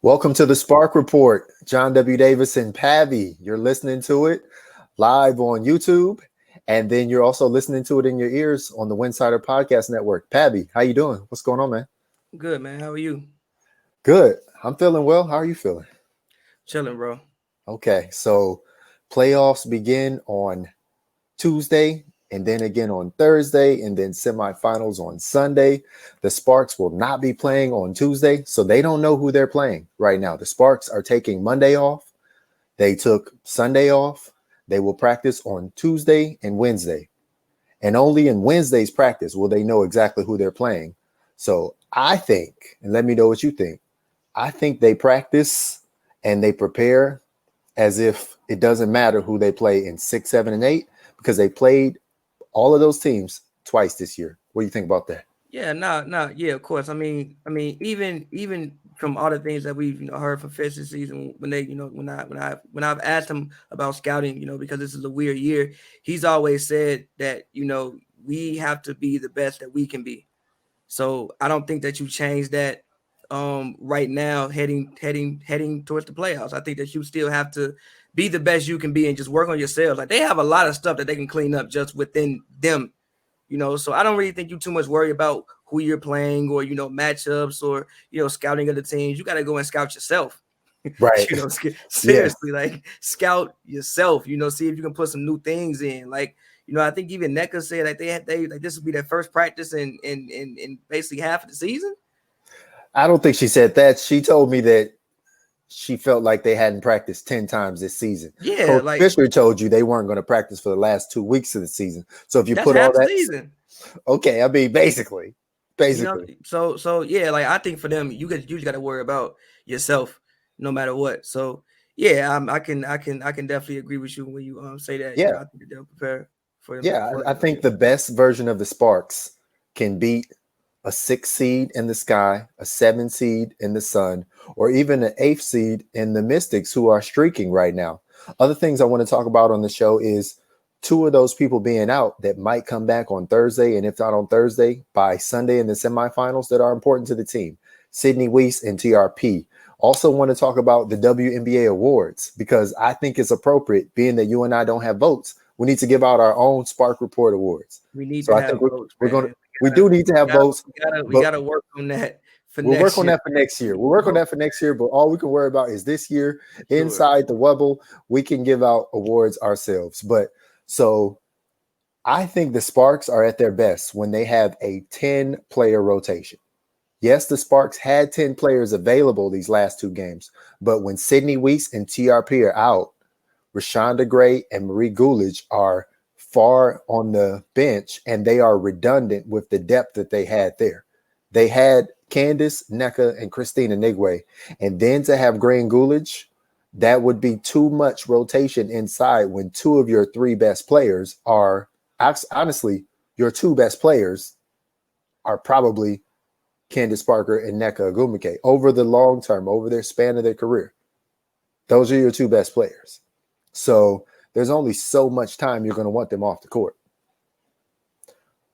Welcome to the Spark Report. John W. Davis and Pavy. You're listening to it live on YouTube, and then you're also listening to it in your ears on the Winsidr Podcast Network. Pavy, how you doing? What's going on, man? Good, man. How are you? Good. I'm feeling well. How are you feeling? Chilling, bro. Okay, so playoffs begin on Tuesday and then again on Thursday and then semifinals on Sunday. The Sparks will not be playing on Tuesday, so they don't know who they're playing right now. The Sparks are taking Monday off. They took Sunday off. They will practice on Tuesday and Wednesday. And only in Wednesday's practice will they know exactly who they're playing. So I think, and let me know what you think, I think they practice and they prepare as if it doesn't matter who they play in 6, 7, and 8, because they played all of those teams twice this year. What do you think about that? Yeah, yeah, of course. Even from all the things that we've heard from Fitz this season, when they when I've asked him about scouting, because this is a weird year, he's always said that we have to be the best that we can be. So I don't think that you change that right now heading towards the playoffs. I think that you still have to be the best you can be and just work on yourselves. Like, they have a lot of stuff that they can clean up just within them, so I don't really think you too much worry about who you're playing or matchups or scouting other teams. You got to go and scout yourself. Right. Seriously, like, scout yourself, see if you can put some new things in. Like, I think even NECA said like they like this will be their first practice in basically half of the season. I don't think she said that. She told me that she felt like they hadn't practiced 10 times this season. Yeah, Coach like Fisher told you they weren't going to practice for the last 2 weeks of the season. So if you that's put half all the that, season. okay, I mean, basically. So yeah, like, I think for them, you just got to worry about yourself no matter what. So yeah, I can definitely agree with you when you say that. Yeah. I think they'll prepare for Yeah, for I think the best version of the Sparks can beat a 6 seed in the Sky, a 7 seed in the Sun, or even an 8th seed in the Mystics, who are streaking right now. Other things I want to talk about on the show is two of those people being out that might come back on Thursday, and if not on Thursday, by Sunday in the semifinals, that are important to the team. Sidney Weiss and TRP. Also want to talk about the WNBA Awards, because I think it's appropriate, being that you and I don't have votes. We need to give out our own Spark Report Awards. we need So to I have think votes, we're going to, man. we do need to have votes. We gotta work on that for We'll next work on year. that for next year. We'll work on that for next year, but all we can worry about is this year. Inside the Wubble, we can give out awards ourselves. But so I think the Sparks are at their best when they have a 10-player rotation. Yes, the Sparks had 10 players available these last 2 games, but when Sidney Weiss and TRP are out, Rashonda Gray and Marie Gulich are far on the bench, and they are redundant with the depth that they had there. They had Candace, NECA, and Christina Nigwe, and then to have Gray and Gulich, that would be too much rotation inside when 2 of your 3 best players are, honestly, your 2 best players are probably Candace Parker and NECA Agumike over the long term, over their span of their career. Those are your 2 best players. So there's only so much time you're going to want them off the court.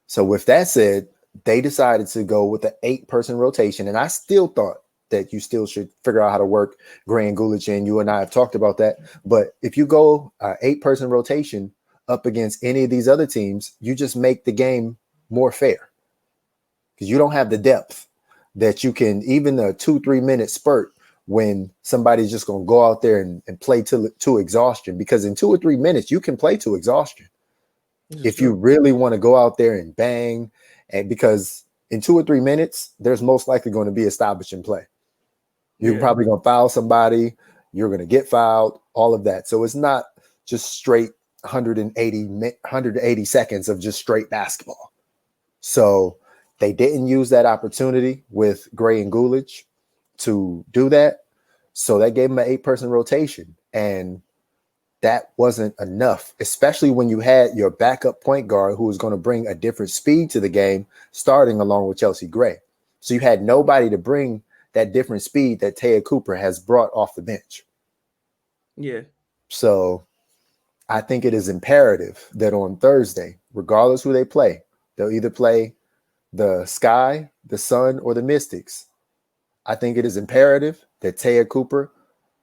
So with that said, they decided to go with the 8-person rotation. And I still thought that you still should figure out how to work Gray and Gulich in. You and I have talked about that. But if you go 8-person rotation up against any of these other teams, you just make the game more fair, because you don't have the depth that you can, even a 2-3 minute spurt, when somebody's just going to go out there and play to exhaustion, because in 2 or 3 minutes, you can play to exhaustion. If you really want to go out there and bang, and because in 2 or 3 minutes, there's most likely going to be establishing play. You're probably going to foul somebody. You're going to get fouled, all of that. So it's not just straight 180 seconds of just straight basketball. So they didn't use that opportunity with Gray and Gulich to do that. So that gave them an 8-person rotation. And that wasn't enough, especially when you had your backup point guard who was going to bring a different speed to the game, starting along with Chelsea Gray. So you had nobody to bring that different speed that Taya Cooper has brought off the bench. Yeah. So I think it is imperative that on Thursday, regardless who they play, they'll either play the Sky, the Sun, or the Mystics. I think it is imperative that Taya Cooper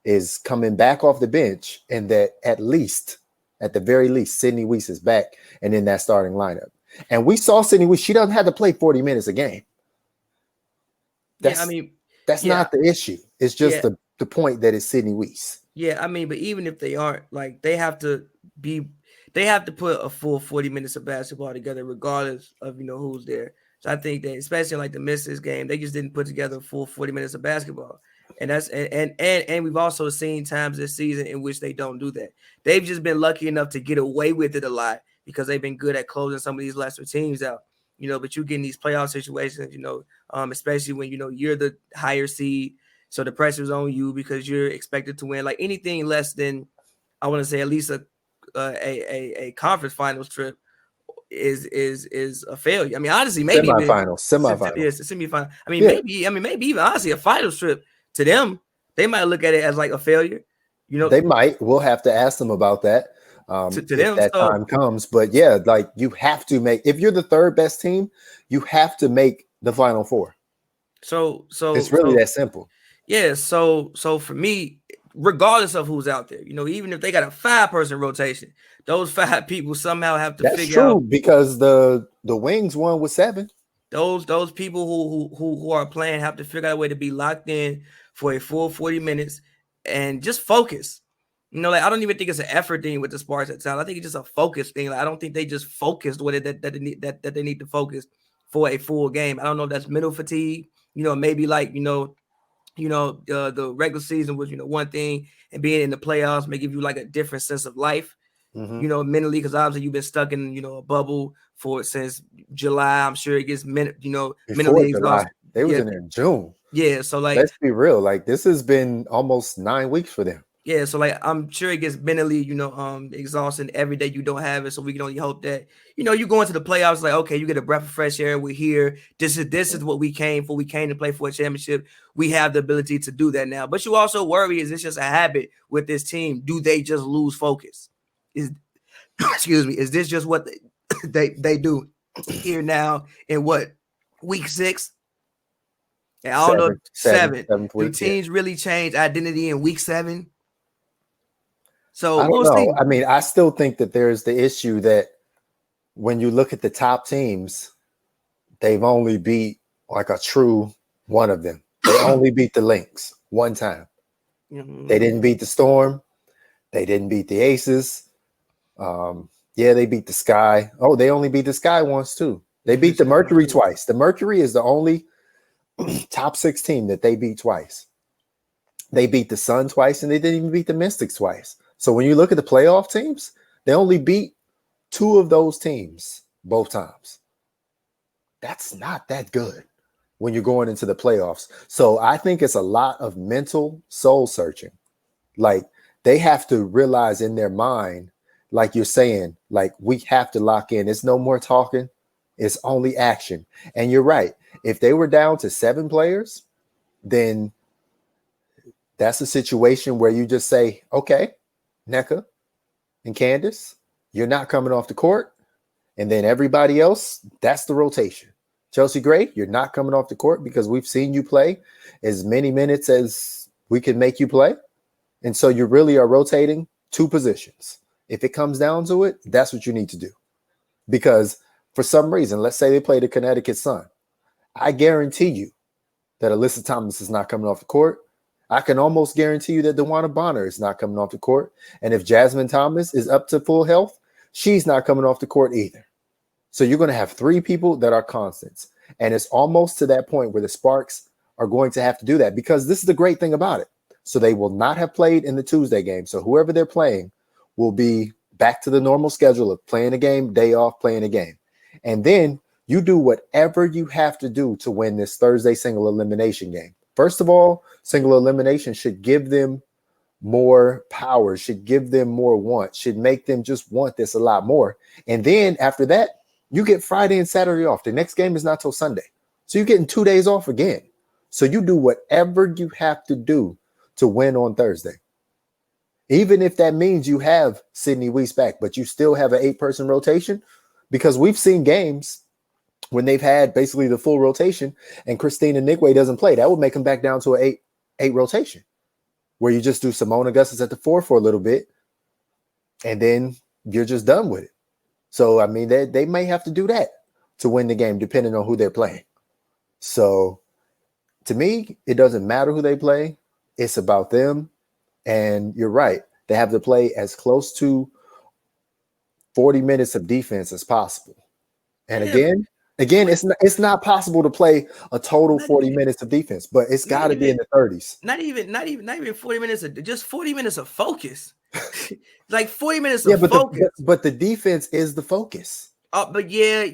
is coming back off the bench and that at the very least, Sydney Weiss is back and in that starting lineup. And we saw Sydney Weiss. She doesn't have to play 40 minutes a game. That's not the issue. It's just the point that it's Sydney Weiss. Yeah, I mean, but even if they aren't, like, they have to put a full 40 minutes of basketball together, regardless of, who's there. So I think that, especially like the Misses game, they just didn't put together a full 40 minutes of basketball. And that's and we've also seen times this season in which they don't do that. They've just been lucky enough to get away with it a lot because they've been good at closing some of these lesser teams out. But you get in these playoff situations, especially when you're the higher seed, so the pressure's on you because you're expected to win. Like anything less than, I want to say, at least a conference finals trip is a failure. I mean, honestly, maybe semifinal. Yes, semifinal. I mean, maybe even honestly a finals trip to them, they might look at it as like a failure. They might. We'll have to ask them about that to if them, that time comes. But yeah, like you have to make. If you're the third best team, you have to make the Final Four. So it's really that simple. Yeah. So for me, regardless of who's out there, even if they got a 5-person rotation, those 5 people somehow have to figure out. That's true because the Wings won with 7. Those people who are playing have to figure out a way to be locked in for a full 40 minutes and just focus. Like I don't even think it's an effort thing with the Sparks at times. I think it's just a focus thing. Like I don't think they just focused with it that they need to focus for a full game. I don't know if that's mental fatigue. Maybe like the regular season was one thing, and being in the playoffs may give you like a different sense of life. Mm-hmm. Mentally, because obviously you've been stuck in a bubble since July. I'm sure it gets mentally exhausted. They was in there in June. Yeah, so like let's be real, like this has been almost 9 weeks for them. Yeah, so like I'm sure it gets mentally, exhausting every day you don't have it. So we can only hope that you go into the playoffs like, okay, you get a breath of fresh air. We're here. This is what we came for. We came to play for a championship. We have the ability to do that now. But you also worry, is this just a habit with this team? Do they just lose focus? Is this just what they do here now in what, week 6? And I don't know, 7. Do teams really change identity in week 7? So I don't know. I mean, I still think that there's the issue that when you look at the top teams, they've only beat like a true one of them. They only beat the Lynx one time. Mm-hmm. They didn't beat the Storm. They didn't beat the Aces. They beat the Sky. Oh, they only beat the Sky once too. They beat the Mercury twice. The Mercury is the only top 6 team that they beat twice. They beat the Sun twice, and they didn't even beat the Mystics twice. So when you look at the playoff teams, they only beat 2 of those teams both times. That's not that good when you're going into the playoffs. So I think it's a lot of mental soul searching. Like they have to realize in their mind, like you're saying, like we have to lock in. It's no more talking. It's only action. And you're right. If they were down to 7 players, then that's a situation where you just say, okay, NECA and Candace, you're not coming off the court. And then everybody else, that's the rotation. Chelsea Gray, you're not coming off the court because we've seen you play as many minutes as we can make you play. And so you really are rotating 2 positions. If it comes down to it, that's what you need to do. Because for some reason, let's say they play the Connecticut Sun. I guarantee you that Alyssa Thomas is not coming off the court. I can almost guarantee you that DeWanna Bonner is not coming off the court. And if Jasmine Thomas is up to full health, she's not coming off the court either. So you're going to have 3 people that are constants. And it's almost to that point where the Sparks are going to have to do that because this is the great thing about it. So they will not have played in the Tuesday game. So whoever they're playing will be back to the normal schedule of playing a game, day off, playing a game. And then you do whatever you have to do to win this Thursday single elimination game. First of all, single elimination should give them more power, should give them more want, should make them just want this a lot more. And then after that, you get Friday and Saturday off. The next game is not till Sunday. So you're getting 2 days off again. So you do whatever you have to do to win on Thursday. Even if that means you have Sydney Weiss back, but you still have an 8-person rotation, because we've seen games when they've had basically the full rotation and Christina Nigwe doesn't play. That would make them back down to an eight rotation where you just do Simone Augustus at the 4 for a little bit and then you're just done with it. So, I mean, they may have to do that to win the game depending on who they're playing. So, to me, it doesn't matter who they play. It's about them. And you're right. They have to play as close to 40 minutes of defense as possible. And again, it's not possible to play a total 40 minutes of defense, but it's got to be in the 30s. Not even 40 minutes of just 40 minutes of focus. Like 40 minutes of focus. But the defense is the focus. But yes.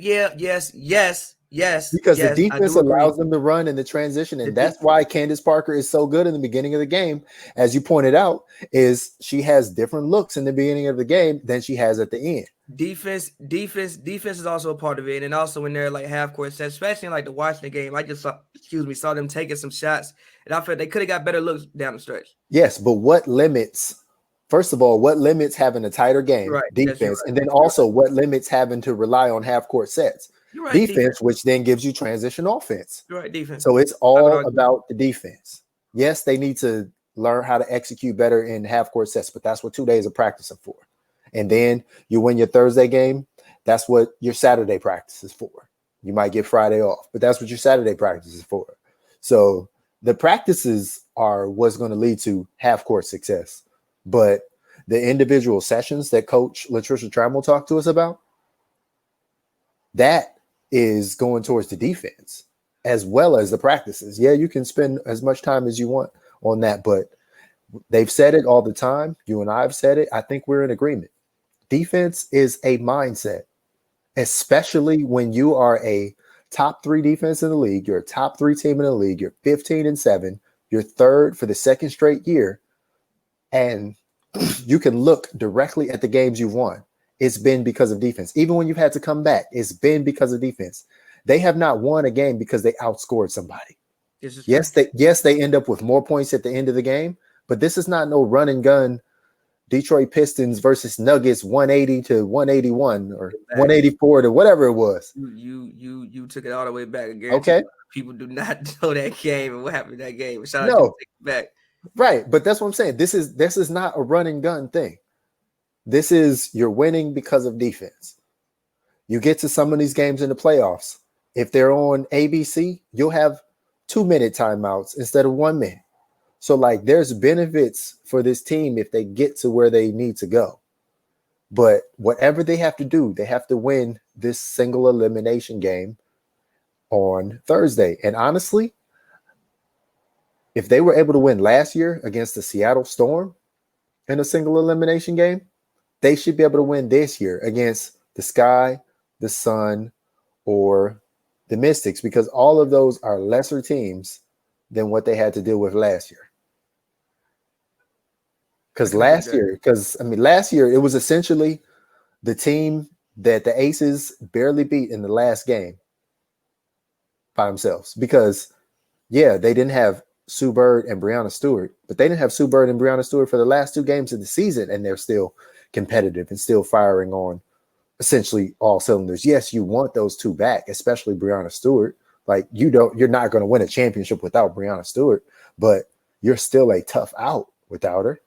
Because the defense allows them to run in the transition, and that's why Candace Parker is so good in the beginning of the game. As you pointed out, is she has different looks in the beginning of the game than she has at the end. Defense is also a part of it, and also when they're like half court sets, especially in like the Washington game, I just saw them taking some shots, and I felt they could have got better looks down the stretch. Yes, but what limits? First of all, what limits having a tighter game, defense, yes, and then also what limits having to rely on half court sets? Right, defense, which then gives you transition offense. You're right, defense. So it's all about the defense. Yes, they need to learn how to execute better in half court sets, but that's what 2 days of practice are for. And then you win your Thursday game. That's what your Saturday practice is for. You might get Friday off, but that's what your Saturday practice is for. So the practices are what's going to lead to half court success. But the individual sessions that Coach Latricia Trammell talked to us about, that is going towards the defense as well as the practices. Yeah, you can spend as much time as you want on that, but they've said it all the time. You and I have said it. I think we're in agreement. Defense is a mindset, especially when you are a top 3 defense in the league. You're a top 3 team in the league. You're 15-7. You're third for the second straight year. And you can look directly at the games you've won. It's been because of defense. Even when you've had to come back, it's been because of defense. They have not won a game because they outscored somebody. Yes, they end up with more points at the end of the game, but this is not no run and gun Detroit Pistons versus Nuggets 180 to 181 or 184 to whatever it was. You took it all the way back again. Okay. People do not know that game and what happened in that game. Shout out to take it back. Right, but that's what I'm saying. This is not a run and gun thing. This is you're winning because of defense. You get to some of these games in the playoffs. If they're on ABC, you'll have 2-minute timeouts instead of 1 minute. So, like, there's benefits for this team if they get to where they need to go. But whatever they have to do, they have to win this single elimination game on Thursday. And honestly, if they were able to win last year against the Seattle Storm in a single elimination game, they should be able to win this year against the Sky, the Sun, or the Mystics, because all of those are lesser teams than what they had to deal with last year. Because last year, it was essentially the team that the Aces barely beat in the last game by themselves. Because, yeah, they didn't have Sue Bird and Breanna Stewart, but they didn't have Sue Bird and Breanna Stewart for the last 2 games of the season, and they're still competitive and still firing on essentially all cylinders. Yes, you want those 2 back, especially Breanna Stewart. Like, you're not going to win a championship without Breanna Stewart, but you're still a tough out without her,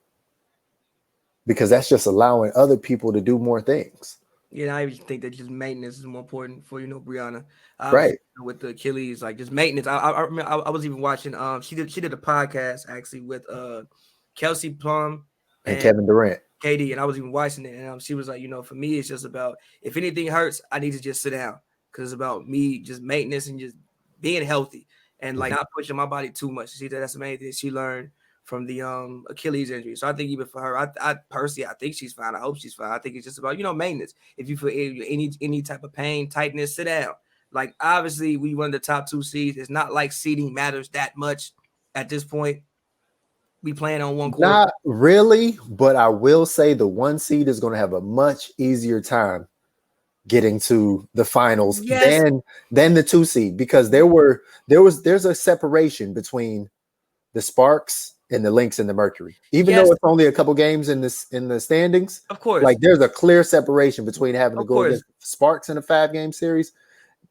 because that's just allowing other people to do more things. Yeah, I think that just maintenance is more important for Breanna. Right. With the Achilles, like just maintenance. I remember I was even watching. She did a podcast actually with Kelsey Plum and Kevin Durant. KD, and I was even watching it, and she was like, for me, it's just about if anything hurts, I need to just sit down, because it's about me just maintenance and just being healthy and like not pushing my body too much. See, that's the main thing she learned from the Achilles injury. So I think even for her, I personally, I think she's fine. I hope she's fine. I think it's just about maintenance. If you feel any type of pain, tightness, sit down. Like, obviously, we won the top 2 seeds. It's not like seeding matters that much at this point. We playing on one court. Not really, but I will say the 1 seed is going to have a much easier time getting to the finals than the 2 seed, because there's a separation between the Sparks and the Lynx and the Mercury. Even though it's only a couple games in the standings, of course, like there's a clear separation between having to go against Sparks in a 5-game series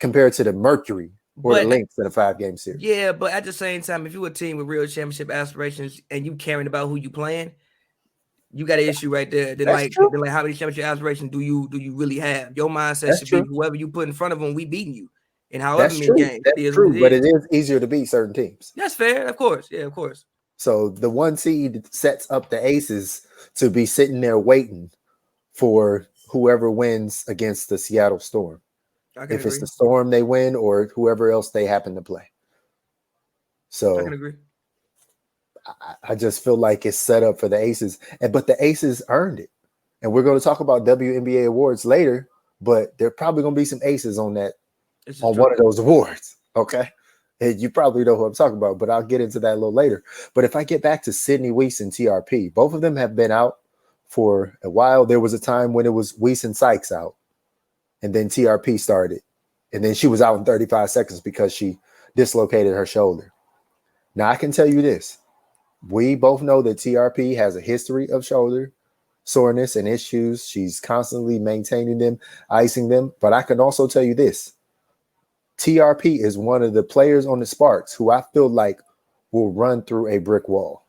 compared to the Mercury or the But Lynx in a 5-game series. yeah, but at the same time, if you're a team with real championship aspirations and you caring about who you playing, you got an issue right there. Then That's true. how many championship aspirations do you really have? Your mindset That's should be true. whoever you put in front of them, we beating you. And however That's many true. games, it That's is what true. it But is. it is easier to beat certain teams. That's fair, of course. Yeah, of course. So the 1 seed sets up the Aces to be sitting there waiting for whoever wins against the Seattle Storm. I can If agree. it's the Storm, they win, or whoever else they happen to play. So I can agree. I just feel like it's set up for the Aces, but the Aces earned it. And we're going to talk about WNBA awards later, but there are probably going to be some Aces on that on one of those awards. Okay. And you probably know who I'm talking about, but I'll get into that a little later. But if I get back to Sydney Weiss and TRP, both of them have been out for a while. There was a time when it was Weiss and Sykes out, and then TRP started. And then she was out in 35 seconds because she dislocated her shoulder. Now, I can tell you this. We both know that TRP has a history of shoulder soreness and issues. She's constantly maintaining them, icing them. But I can also tell you this. TRP is one of the players on the Sparks who I feel like will run through a brick wall.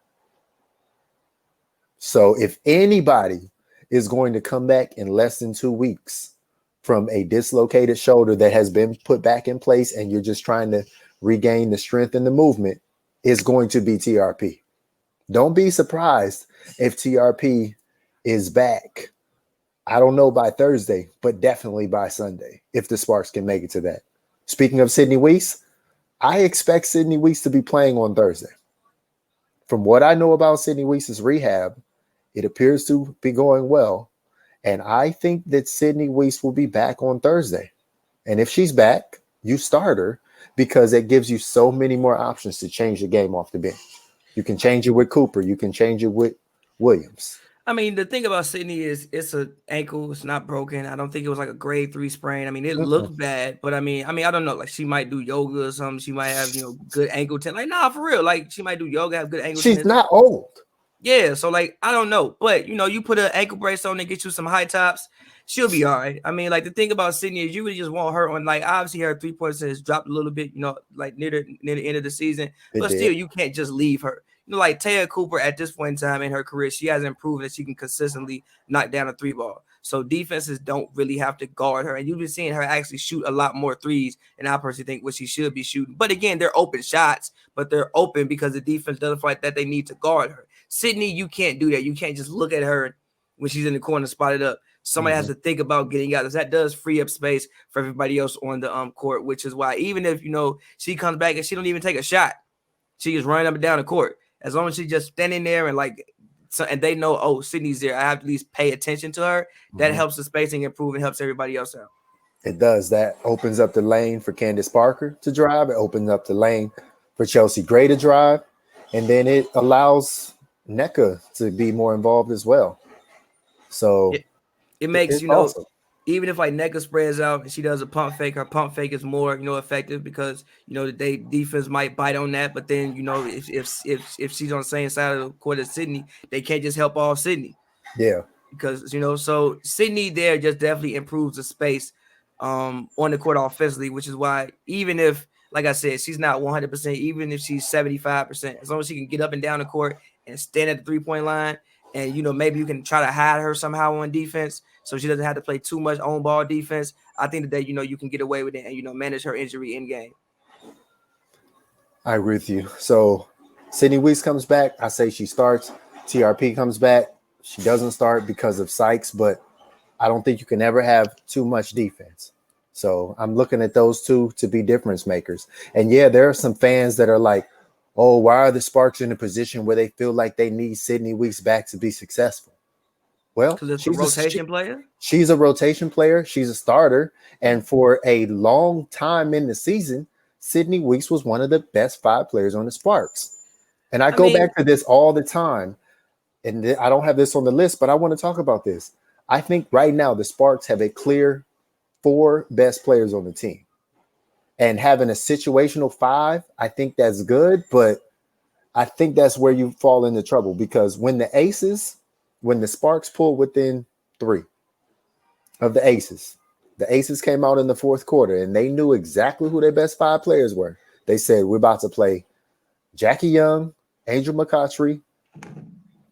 So if anybody is going to come back in less than 2 weeks from a dislocated shoulder that has been put back in place and you're just trying to regain the strength and the movement, it's going to be TRP. Don't be surprised if TRP is back. I don't know by Thursday, but definitely by Sunday, if the Sparks can make it to that. Speaking of Sydney Weiss, I expect Sydney Weiss to be playing on Thursday. From what I know about Sydney Weiss's rehab, it appears to be going well. And I think that Sydney Weiss will be back on Thursday. And if she's back, you start her because it gives you so many more options to change the game off the bench. You can change it with Cooper. You can change it with Williams. I mean, the thing about Sydney is it's an ankle. It's not broken. I don't think it was like a grade 3 sprain. I mean, it looked bad, but I mean, I don't know. Like she might do yoga or something. She might have, good ankle tension. Like, nah, for real. Like she might do yoga, have good ankle tension. She's not old. Yeah, so like I don't know, but you put an ankle brace on and get you some high tops, she'll be all right. I mean, like the thing about Sydney is you really just want her on. Like obviously her 3-point percentage dropped a little bit, like near the end of the season, but still you can't just leave her. Like Taya Cooper at this point in time in her career, she hasn't proven that she can consistently knock down a 3-ball. So defenses don't really have to guard her, and you've been seeing her actually shoot a lot more threes, and I personally think what she should be shooting. But again, they're open shots, but they're open because the defense doesn't feel like that they need to guard her. Sydney, you can't do that. You can't just look at her when she's in the corner spotted up. Somebody has to think about getting out. That does free up space for everybody else on the court, which is why even if she comes back and she don't even take a shot, she is running up and down the court. As long as she's just standing there and they know, oh, Sydney's there, I have to at least pay attention to her. That helps the spacing improve and helps everybody else out. It does. That opens up the lane for Candace Parker to drive. It opens up the lane for Chelsea Gray to drive. And then it allows NECA to be more involved as well. So it makes, awesome. Even if like NECA spreads out and she does a pump fake, her pump fake is more, effective because, the defense might bite on that. But then, if she's on the same side of the court as Sydney, they can't just help off Sydney. Yeah. Because, so Sydney there just definitely improves the space on the court offensively, which is why even if, like I said, she's not 100%, even if she's 75%, as long as she can get up and down the court and stand at the 3-point line, and, maybe you can try to hide her somehow on defense so she doesn't have to play too much on-ball defense. I think that, you can get away with it and, manage her injury in game. I agree with you. So Sydney Weiss comes back. I say she starts. TRP comes back. She doesn't start because of Sykes, but I don't think you can ever have too much defense. So I'm looking at those two to be difference makers. And yeah, there are some fans that are like, oh, why are the Sparks in a position where they feel like they need Sydney Weiss back to be successful? Well, because it's a rotation player. She's a rotation player. She's a starter. And for a long time in the season, Sydney Weiss was one of the best 5 players on the Sparks. And I go back to this all the time. And I don't have this on the list, but I want to talk about this. I think right now the Sparks have a clear 4 best players on the team. And having a situational 5, I think that's good, but I think that's where you fall into trouble because when the Sparks pull within 3 of the Aces, The Aces came out in the fourth quarter, and they knew exactly who their best 5 players were. They said, we're about to play Jackie Young, Angel McCoughtry,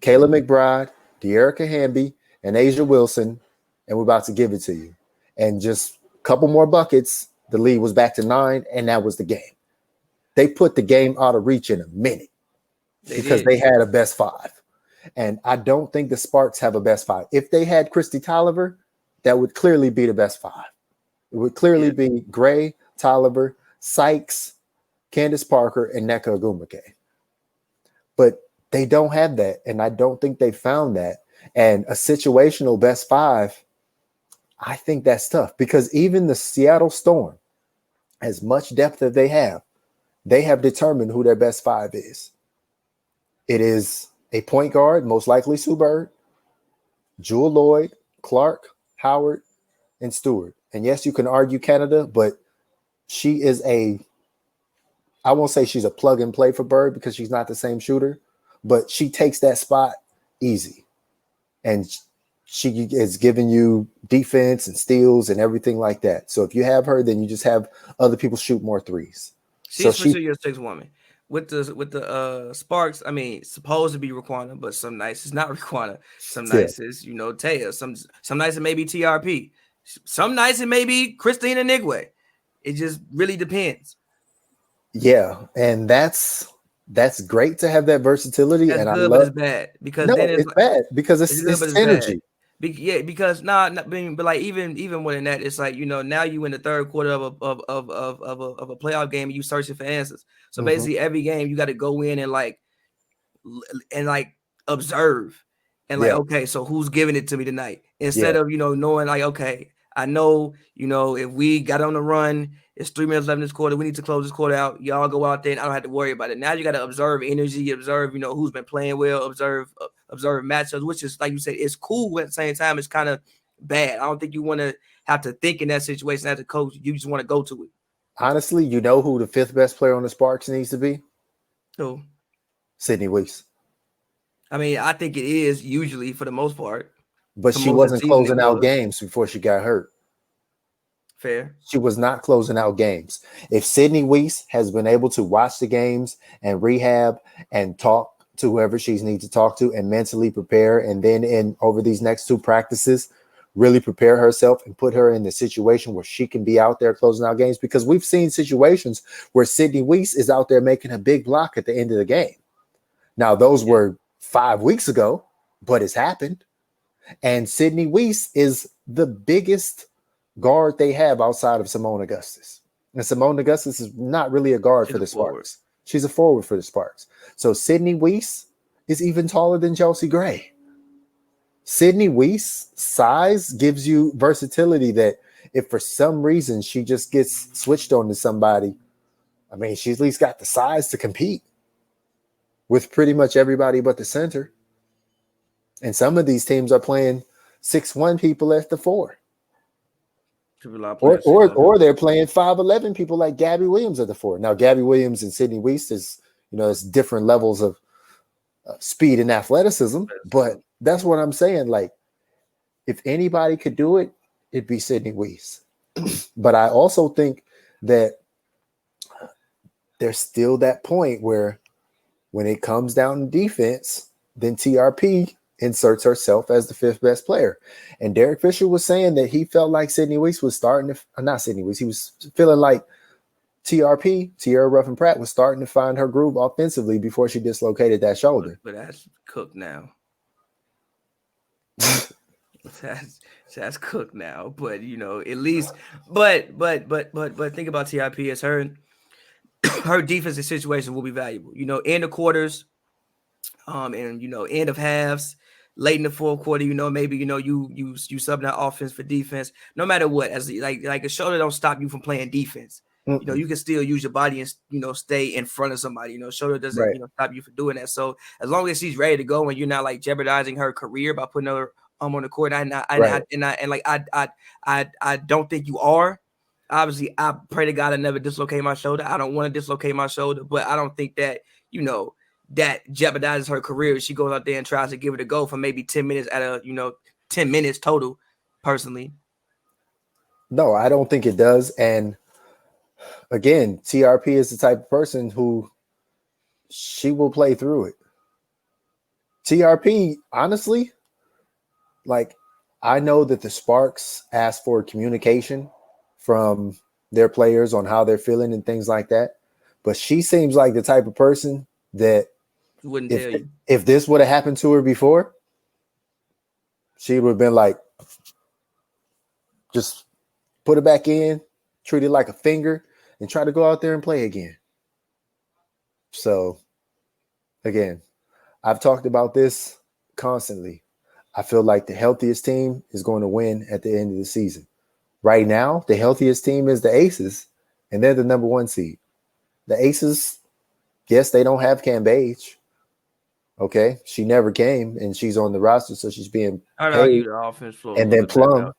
Kayla McBride, De'Erica Hamby, and Asia Wilson, and we're about to give it to you. And just a couple more buckets, the lead was back to 9, and that was the game. They put the game out of reach in a minute because they had a best 5. And I don't think the Sparks have a best 5. If they had Christy Tolliver, that would clearly be the best 5. It would clearly be Gray, Tolliver, Sykes, Candace Parker, and Nneka Ogwumike. But they don't have that, and I don't think they found that. And a situational best 5, I think that's tough because even the Seattle Storm, as much depth as they have determined who their best 5 is. It is a point guard, most likely Sue Bird, Jewel Lloyd, Clark, Howard, and Stewart. And yes, you can argue Canada, but she is I won't say she's a plug and play for Bird because she's not the same shooter, but she takes that spot easy. And she is giving you defense and steals and everything like that. So if you have her, then you just have other people shoot more threes. She's for sure your 6th woman. With the Sparks, I mean, supposed to be Raquana, but some nights it's not Raquana. Some nights it's Taya. Some nights it may be TRP. Some nights it may be Christina Nigwe. It just really depends. Yeah, and that's great to have that versatility. That's and good, but it's bad because then it's bad because it's energy. Because but like even more than that, it's like now you in the third quarter of a playoff game and you searching for answers. So basically, every game you got to go in and observe and okay, so who's giving it to me tonight? Instead of knowing like okay, I know if we got on the run, it's 3 minutes left in this quarter. We need to close this quarter out. Y'all go out there and I don't have to worry about it. Now you got to observe energy, observe who's been playing well, observe matchups, which is like you said, it's cool. At the same time, it's kind of bad. I don't think you want to have to think in that situation as a coach. You just want to go to it. Honestly, you know who the 5th best player on the Sparks needs to be? Who? Sydney Weeks. I mean, I think it is usually for the most part. But she wasn't closing out games before she got hurt. Fair. She was not closing out games. If Sydney Weiss has been able to watch the games and rehab and talk to whoever she needs to talk to and mentally prepare, and then over these next 2 practices, really prepare herself and put her in the situation where she can be out there closing out games, because we've seen situations where Sydney Weiss is out there making a big block at the end of the game. Now, those were 5 weeks ago, but it's happened. And Sydney Weiss is the biggest guard they have outside of Simone Augustus. And Simone Augustus is not really a guard for the Sparks. She's a forward for the Sparks. So Sydney Weiss is even taller than Chelsea Gray. Sydney Weiss' size gives you versatility that if for some reason she just gets switched on to somebody, I mean, she's at least got the size to compete with pretty much everybody but the center. And some of these teams are playing 6'1" people at the 4. Or they're playing 5'11" people like Gabby Williams at the 4. Now, Gabby Williams and Sydney Weiss is, it's different levels of speed and athleticism, but that's what I'm saying. Like, if anybody could do it, it'd be Sydney Weiss. But I also think that there's still that point where when it comes down to defense, then TRP inserts herself as the 5th best player. And Derek Fisher was saying that he felt like Sydney Weiss was starting to, not Sydney Weiss, he was feeling like TRP, Tierra Ruffin Pratt, was starting to find her groove offensively before she dislocated that shoulder. But that's cooked now. that's cooked now. But at least, but think about TRP as her defensive situation will be valuable. End of quarters, and end of halves, late in the fourth quarter. Maybe you subbing that offense for defense. No matter what, as like a shoulder don't stop you from playing defense. You can still use your body and stay in front of somebody. Shoulder doesn't stop you from doing that. So as long as she's ready to go and you're not like jeopardizing her career by putting her on the court, I don't think you are. Obviously, I pray to God I never dislocate my shoulder. I don't want to dislocate my shoulder, but I don't think that that jeopardizes her career if she goes out there and tries to give it a go for maybe 10 minutes at 10 minutes total, personally. No, I don't think it does. And again, TRP is the type of person who she will play through it. TRP, honestly, like I know that the Sparks ask for communication from their players on how they're feeling and things like that. But she seems like the type of person that Wouldn't tell you. if this would have happened to her before, she would have been like, just put it back in, treat it like a finger, and try to go out there and play again. So, again, I've talked about this constantly. I feel like the healthiest team is going to win at the end of the season. Right now, the healthiest team is the Aces, and they're the number 1 seed. The Aces, yes, they don't have Cambage. Okay, she never came, and she's on the roster, so she's being paid. The offense floor And then Plum,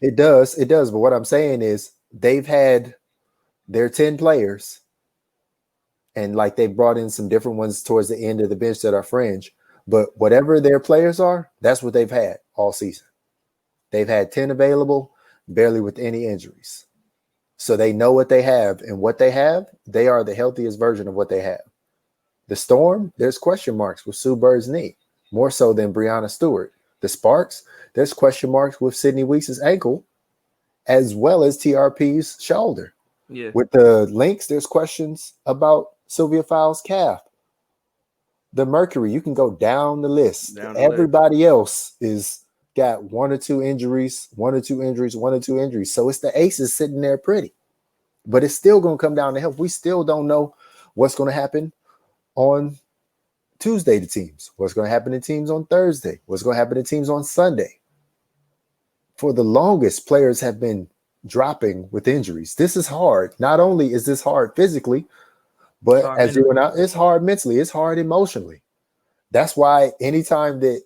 it does. But what I'm saying is they've had their 10 players, and like they brought in some different ones towards the end of the bench that are fringe. But whatever their players are, that's what they've had all season. They've had 10 available, barely with any injuries. So they know what they have, and what they have, they are the healthiest version of what they have. The Storm, there's question marks with Sue Bird's knee, more so than Brianna Stewart. The Sparks, there's question marks with Sydney Weeks' ankle, as well as TRP's shoulder. Yeah. With the Lynx, there's questions about Sylvia Fowles' calf. The Mercury, you can go down the list. Everybody else is got 1 or 2 injuries, 1 or 2 injuries, 1 or 2 injuries. So it's the Aces sitting there pretty. But it's still going to come down to health. We still don't know what's going to happen on Tuesday to teams. What's going to happen to teams on Thursday? What's going to happen to teams on Sunday? For the longest, players have been dropping with injuries. This is hard. Not only is this hard physically, but as you and I, it's hard mentally. It's hard emotionally. That's why anytime that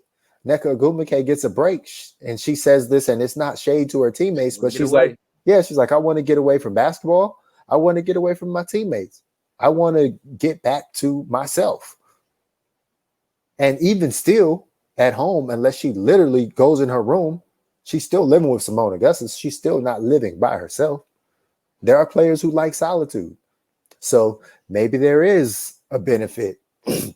Nneka Ogwumike gets a break, and she says this, and it's not shade to her teammates, but she's like, I want to get away from basketball. I want to get away from my teammates. I want to get back to myself. And even still at home, unless she literally goes in her room, she's still living with Simone Augustus. She's still not living by herself. There are players who like solitude. So maybe there is a benefit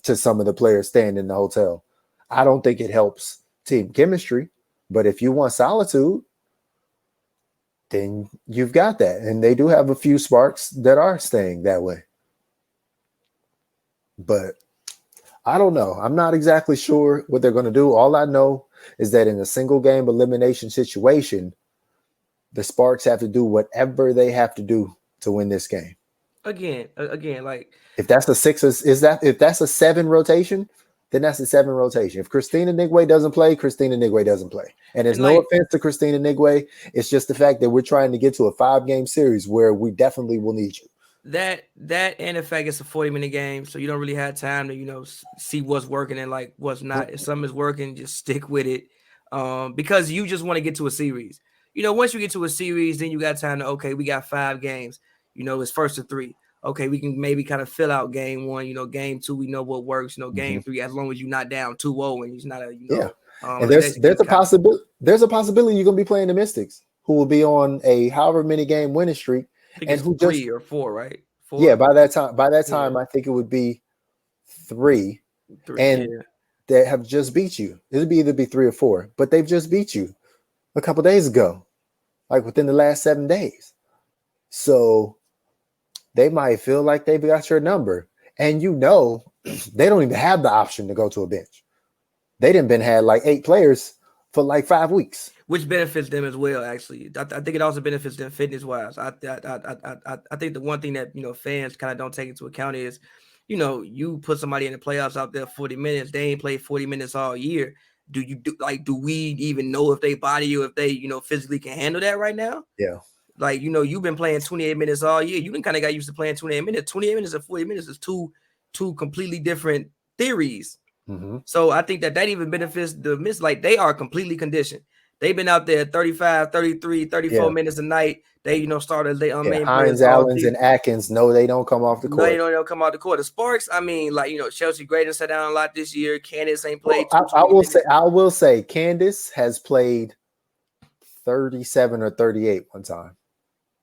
to some of the players staying in the hotel. I don't think it helps team chemistry, but if you want solitude, then you've got that. And they do have a few Sparks that are staying that way. But I don't know. I'm not exactly sure what they're going to do. All I know is that in a single game elimination situation, the Sparks have to do whatever they have to do to win this game. Again, like if that's a 6, if that's a 7 rotation, then that's a 7 rotation. If Christina Nigwe doesn't play, Christina Nigwe doesn't play. And there's no offense to Christina Nigwe. It's just the fact that we're trying to get to a 5-game series where we definitely will need you. That and the fact it's a 40-minute game, so you don't really have time to see what's working and like what's not. If something is working, just stick with it, because you just want to get to a series. Once you get to a series, then you got time to we got 5 games. It's first to 3. Okay, we can maybe kind of fill out game 1. Game 2, we know what works. Game 3, as long as you're not down 2-0 and it's not a and there's a possibility. There's a possibility you're gonna be playing the Mystics, who will be on a however many game winning streak. And who 3 or 4, right? 4? Yeah, by that time, I think it would be 3 and they have just beat you. It'll be either 3 or 4, but they've just beat you a couple days ago, like within the last 7 days. So they might feel like they've got your number, and they don't even have the option to go to a bench. They didn't had like 8 players for like 5 weeks. Which benefits them as well, actually. I think it also benefits them fitness-wise. I think the one thing that, fans kind of don't take into account is, you put somebody in the playoffs out there 40 minutes, they ain't played 40 minutes all year. Do we even know if they body or if they, physically can handle that right now? Yeah. Like, you've been playing 28 minutes all year. You kind of got used to playing 28 minutes. 28 minutes and 40 minutes is two completely different theories. Mm-hmm. So I think that even benefits the Miss. Like, they are completely conditioned. They've been out there 35, 33, 34 minutes a night. They, starters, they main Hines, Allens, and Atkins, they don't come off the court. No, they don't come off the court. The Sparks, Chelsea Graydon sat down a lot this year. Candace ain't played. I will say Candace has played 37 or 38 one time.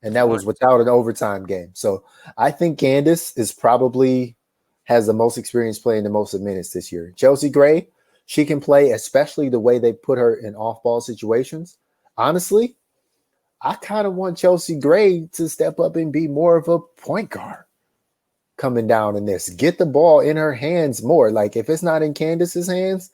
And that was without an overtime game. So I think Candace is probably has the most experience playing the most minutes this year. Chelsea Gray, she can play, especially the way they put her in off-ball situations. Honestly, I kind of want Chelsea Gray to step up and be more of a point guard coming down in this. Get the ball in her hands more. Like, if it's not in Candace's hands,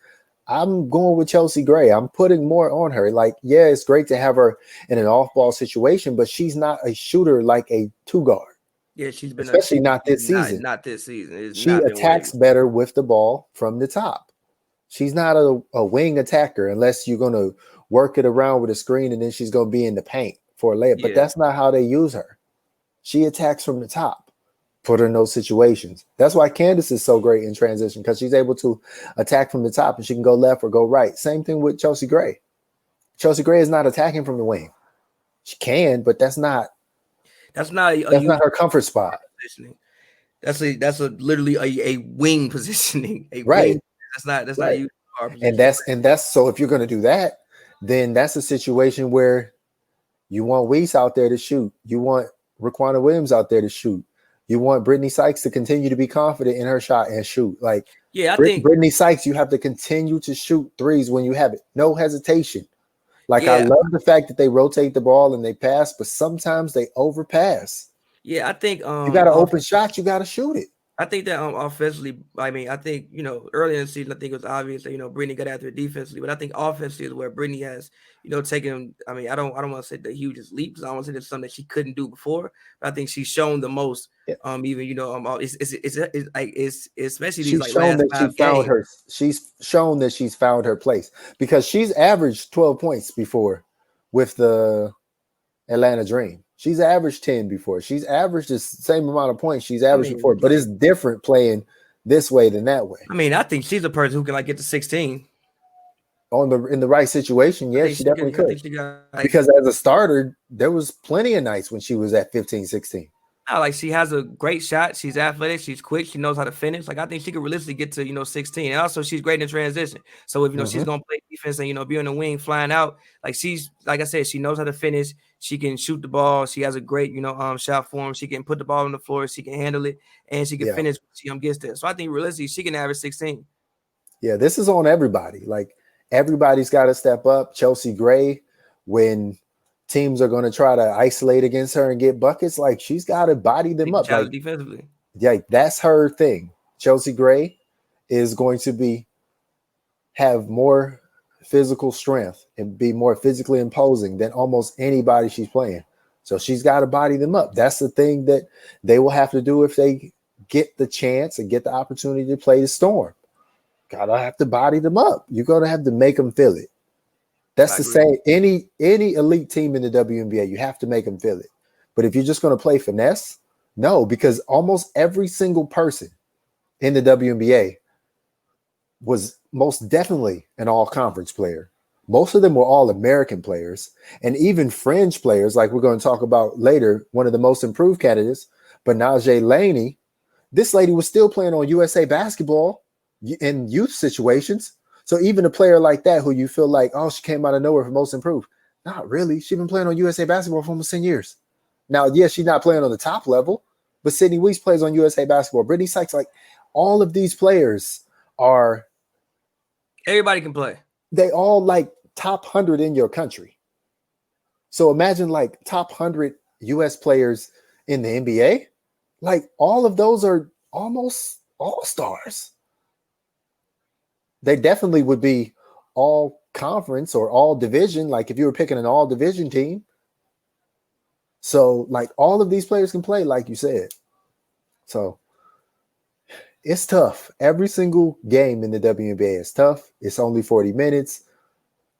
I'm going with Chelsea Gray. I'm putting more on her. Like, yeah, it's great to have her in an off-ball situation, but she's not a shooter like a two-guard. Yeah, she's been especially not this season. Not this season. She attacks better with the ball from the top. She's not a wing attacker unless you're going to work it around with a screen and then she's going to be in the paint for a layup. But that's not how they use her. She attacks from the top. Put her in those situations. That's why Candace is so great in transition, because she's able to attack from the top and she can go left or go right. Same thing with Chelsea Gray. Chelsea Gray is not attacking from the wing. She can, but that's not her comfort spot. That's literally a wing positioning. Right. Wing. That's not you. And that's so if you're going to do that, then that's a situation where you want Weiss out there to shoot. You want Raquana Williams out there to shoot. You want Brittany Sykes to continue to be confident in her shot and shoot. Like, I think Brittany Sykes, you have to continue to shoot threes when you have it. No hesitation. Like, I love the fact that they rotate the ball and they pass, but sometimes they overpass. Yeah, I think you got an open shot, you got to shoot it. I think that offensively, I mean, I think, early in the season, I think it was obvious that, Brittany got after it defensively, but I think offensively is where Brittany has, taken, I mean, I don't want to say the hugest leap, because I don't want to say that's something that she couldn't do before, but I think she's shown the most, even, it's especially these last 5 games. She's shown that she's found her place, because she's averaged 12 points before with the Atlanta Dream. She's averaged 10 before. She's averaged the same amount of points she's averaged before, but it's different playing this way than that way. I mean, I think she's a person who can get to 16 in the right situation. Yeah, she definitely could. Because as a starter, there was plenty of nights when she was at 15, 16. She has a great shot. She's athletic. She's quick. She knows how to finish. I think she could realistically get to 16. And also, she's great in transition. So if she's gonna play defense and be on the wing, flying out, she like I said, she knows how to finish. She can shoot the ball. She has a great shot form. She can put the ball on the floor. She can handle it, and she can finish when she gets there. So I think realistically, she can average 16. Yeah, this is on everybody. Like, everybody's got to step up. Chelsea Gray, when teams are going to try to isolate against her and get buckets, like, she's got to body them up. Like, defensively. Yeah, that's her thing. Chelsea Gray is going to have more physical strength and be more physically imposing than almost anybody she's playing. So she's got to body them up. That's the thing that they will have to do if they get the chance and get the opportunity to play the Storm. Gotta have to body them up. You're gonna have to make them feel it. That's the same. Any elite team in the WNBA, you have to make them feel it. But if you're just gonna play finesse, no, because almost every single person in the WNBA was most definitely an all-conference player. Most of them were all-American players, and even fringe players, like we're going to talk about later, one of the most improved candidates, Najee Laney. This lady was still playing on USA Basketball in youth situations. So even a player like that, who you feel like, oh, she came out of nowhere for most improved. Not really. She's been playing on USA Basketball for almost 10 years. Now, yes, she's not playing on the top level, but Sydney Weiss plays on USA Basketball. Brittany Sykes, like, all of these players are. Everybody can play. They all like top 100 in your country. So imagine like top 100 US players in the NBA. Like, all of those are almost all-stars. They definitely would be all conference or all division, like if you were picking an all division team. So like, all of these players can play, like you said. So it's tough. Every single game in the WNBA is tough. It's only 40 minutes.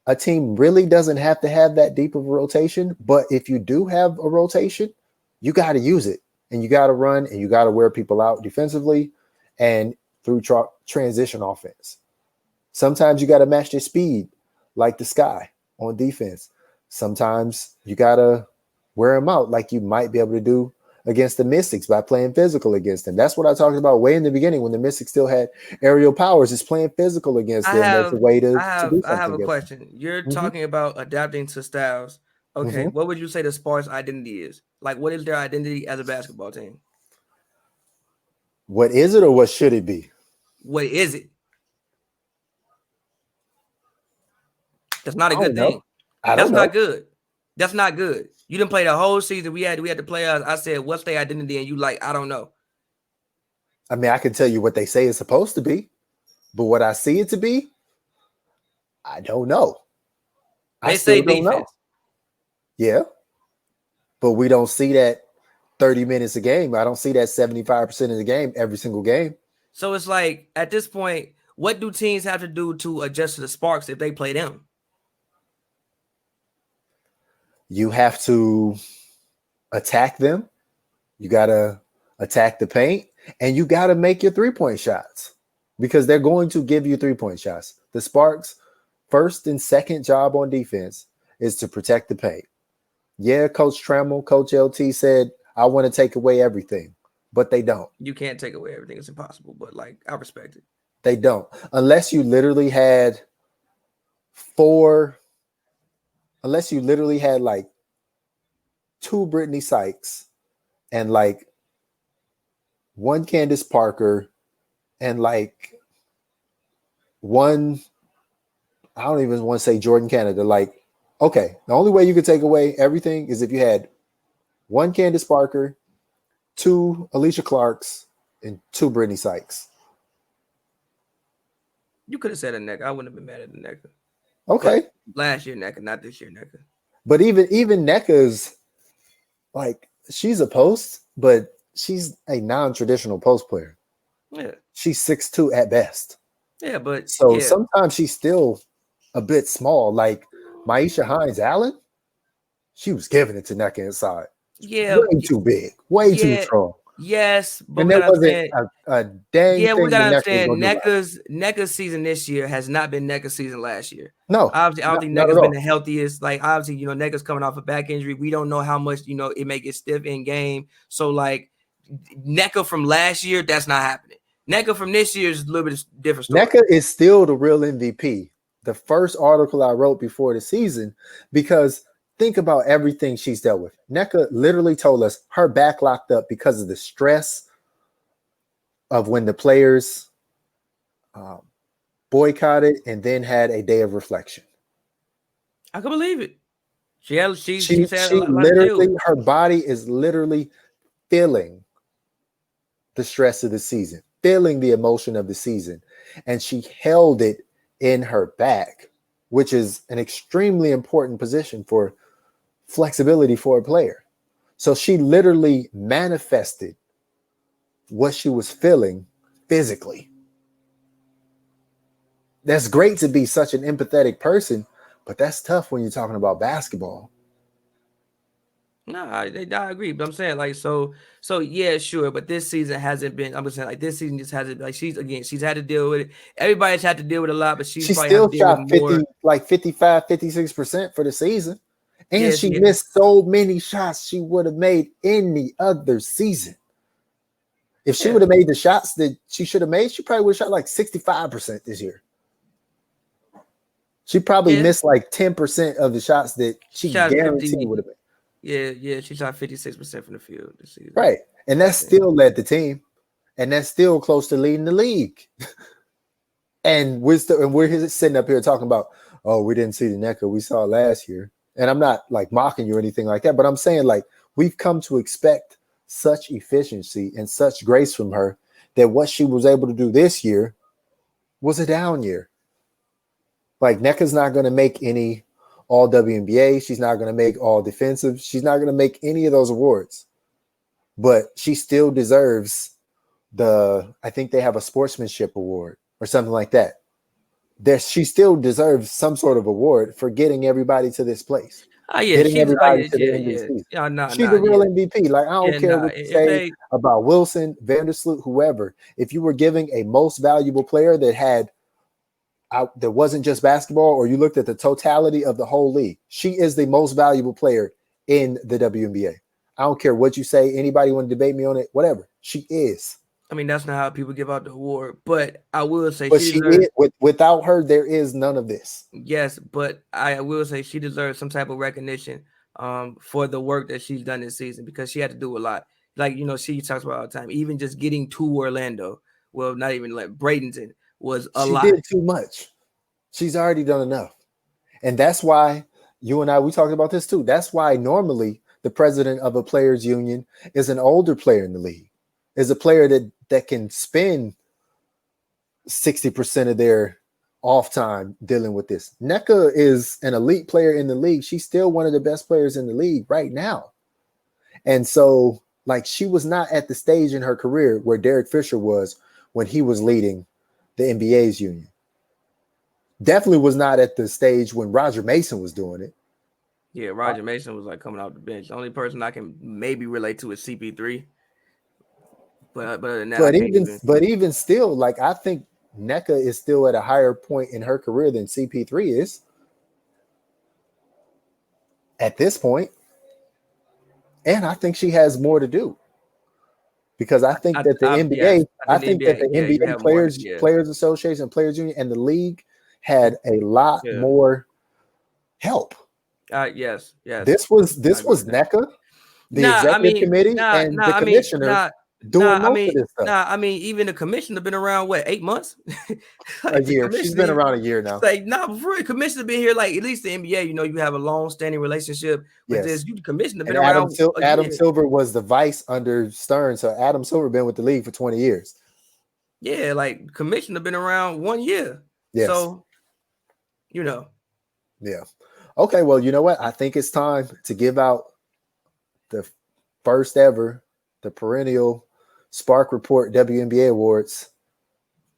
A team really doesn't have to have that deep of a rotation, but if you do have a rotation, you got to use it, and you got to run, and you got to wear people out defensively and through transition offense. Sometimes you got to match their speed, like the Sky on defense. Sometimes you got to wear them out, like you might be able to do against the Mystics by playing physical against them. That's what I talked about way in the beginning when the Mystics still had aerial powers, is playing physical against them as a way to do I have something a against question. You're them. talking about adapting to styles. Okay, what would you say the Sparks' identity is? Like, what is their identity as a basketball team? What is it, or what should it be? What is it? That's not a I good don't know. thing. I That's don't know. not good. That's not good. You didn't play the whole season. We had to play us. I said, what's their identity? And you like, I don't know. I mean, I can tell you what they say it's supposed to be, but what I see it to be, I don't know. They say defense. Yeah, but we don't see that 30 minutes a game. I don't see that 75% of the game every single game. So it's like, at this point, what do teams have to do to adjust to the Sparks if they play them? You have to attack them. You got to attack the paint, and you got to make your three-point shots because they're going to give you three-point shots. The Sparks' first and second job on defense is to protect the paint. Yeah, Coach Trammell, Coach LT said, I want to take away everything, but they don't. You can't take away everything. It's impossible, but like, I respect it. They don't. Unless you literally had like 2 Brittany Sykes and like 1 Candace Parker and like 1, I don't even want to say Jordan Canada. Like, okay, the only way you could take away everything is if you had 1 Candace Parker, 2 Alicia Clarks, and 2 Brittany Sykes. You could have said a NECA. I wouldn't have been mad at the NECA. Okay. But last year NECA, not this year NECA. But even NECA's like, she's a post, but she's a non-traditional post player. Yeah. She's 6'2" at best. Yeah, but so sometimes she's still a bit small. Like Maisha Hines-Allen, she was giving it to NECA inside. Yeah. Way too big. Way too strong. Yes, but and there wasn't a dang thing. We gotta understand NECA's season this year has not been NECA's season last year. No, obviously, I don't think NECA's been the healthiest. Like, obviously, NECA's coming off a back injury. We don't know how much it may get stiff in game. So, like, NECA from last year, that's not happening. NECA from this year is a little bit different story. NECA is still the real MVP. The first article I wrote before the season, because think about everything she's dealt with. NECA literally told us her back locked up because of the stress of when the players boycotted and then had a day of reflection. I can believe it. She literally, her body is literally feeling the stress of the season, feeling the emotion of the season, and she held it in her back, which is an extremely important position for flexibility for a player. So she literally manifested what she was feeling physically. That's great to be such an empathetic person, but that's tough when you're talking about basketball. No, I agree, but I'm saying, like, so yeah, sure, but this season hasn't been. I'm just saying, like, this season just hasn't. Like, she's had to deal with it. Everybody's had to deal with a lot, but she still shot 55, 56% for the season. And she missed so many shots she would have made any other season. If she would have made the shots that she should have made, she probably would have shot like 65% this year. She probably missed like 10% of the shots that she guaranteed would have made. Yeah, she shot 56% from the field this season. Right. And that still led the team. And that's still close to leading the league. and we're sitting up here talking about, oh, we didn't see the NECA we saw last year. And I'm not like mocking you or anything like that, but I'm saying, like, we've come to expect such efficiency and such grace from her that what she was able to do this year was a down year. Like, NECA's not going to make any all WNBA. She's not going to make all defensive. She's not going to make any of those awards, but she still deserves I think they have a sportsmanship award or something like that. She still deserves some sort of award for getting everybody to this place. Getting everybody to the end of the season. She's the real MVP. Like, I don't care what you say about Wilson, Vandersloot, whoever. If you were giving a most valuable player that wasn't just basketball, or you looked at the totality of the whole league, she is the most valuable player in the WNBA. I don't care what you say. Anybody want to debate me on it? Whatever. She is. I mean, that's not how people give out the award, but I will say But she she deserves. is. Without her, there is none of this. Yes, but I will say she deserves some type of recognition for the work that she's done this season, because she had to do a lot. Like, she talks about all the time, even just getting to Orlando. Well, not even like Bradenton was a lot. She did too much. She's already done enough. And that's why you and I, we talked about this too. That's why normally the president of a players union is an older player in the league, is a player that can spend 60% of their off time dealing with this. Nneka is an elite player in the league. She's still one of the best players in the league right now. And so, like, she was not at the stage in her career where Derek Fisher was when he was leading the NBA's union. Definitely was not at the stage when Roger Mason was doing it. Yeah, Roger Mason was like coming off the bench. The only person I can maybe relate to is CP3. But other than that, but even still, like, I think Nneka is still at a higher point in her career than CP3 is at this point. And I think she has more to do, because I think that the NBA, I think that the NBA Players Association, Players Union, and the league had a lot more help. Yes. This was Nneka, the executive committee, and the commissioner doing most of this stuff. I mean, even the commissioner been around 8 months? Like, a year. She's been around a year now. Like, before the commissioner been here, like, at least the NBA, you have a long-standing relationship with this. The commissioner been around. Adam Silver was the vice under Stern, so Adam Silver been with the league for 20 years. Yeah, like, commissioner been around 1 year. Yes. So, Yeah. Okay, well, you know what? I think it's time to give out the first ever, the perennial Spark Report WNBA Awards.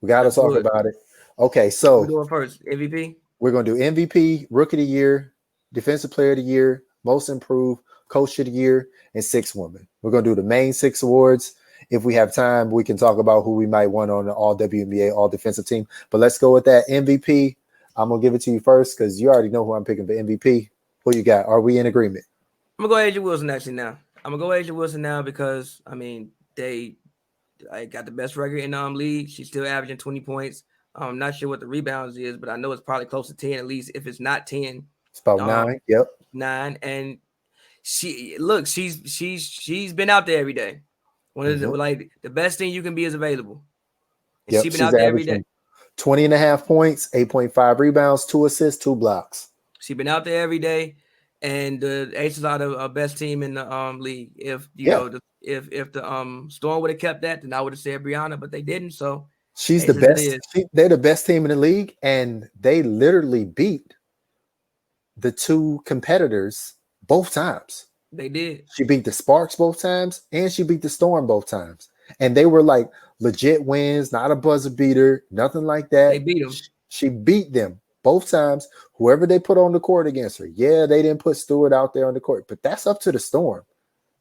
We got to talk about it. Okay, so we're doing first MVP. We're going to do MVP, Rookie of the Year, Defensive Player of the Year, Most Improved, Coach of the Year, and 6 women. We're going to do the main 6 awards. If we have time, we can talk about who we might want on the All WNBA, All Defensive Team. But let's go with that. MVP. I'm going to give it to you first because you already know who I'm picking for MVP. Who you got? Are we in agreement? I'm going to go Asia Wilson actually now. I'm going to go Asia Wilson now because, I mean, they got the best record in the league. She's still averaging 20 points. I'm not sure what the rebounds is, but I know it's probably close to 10 at least. If it's not 10, it's about 9. Yep, 9. And she's been out there every day. One of the best thing you can be is available. And she's been out there every day. 20.5 points, 8.5 rebounds, 2 assists, 2 blocks. She's been out there every day, and the Aces are the best team in the league. If if the Storm would have kept that, then I would have said Brianna, but they didn't. So she's the best. They're the best team in the league, and they literally beat the 2 competitors both times. They did. She beat the Sparks both times, and she beat the Storm both times. And they were like legit wins, not a buzzer beater, nothing like that. They beat them. She beat them both times. Whoever they put on the court against her. Yeah, they didn't put Stewart out there on the court, but that's up to the Storm.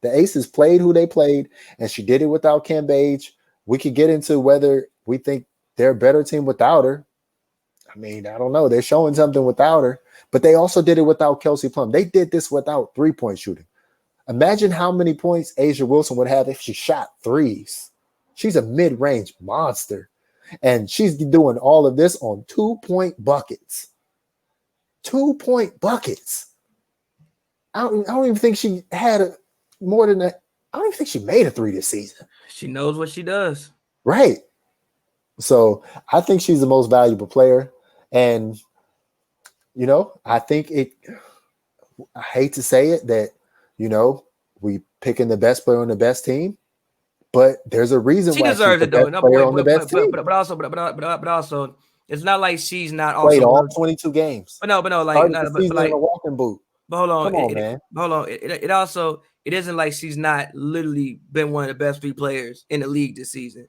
The Aces played who they played, and she did it without Kim Page. We could get into whether we think they're a better team without her. I mean, I don't know. They're showing something without her, but they also did it without Kelsey Plum. They did this without 3-point shooting. Imagine how many points Asia Wilson would have if she shot 3s. She's a mid-range monster, and she's doing all of this on 2-point buckets. 2-point buckets. I don't even think she had more than that. I don't even think she made a 3 this season. She knows what she does. Right. So I think she's the most valuable player. And, I think I hate to say it that, we picking the best player on the best team, but there's a reason she why deserves she's the best player on the best team. But also, it's not like she's not played all 22 games. But no, like a walking boot. But hold on, come on, man. Hold on. It isn't like she's not literally been one of the best 3 players in the league this season.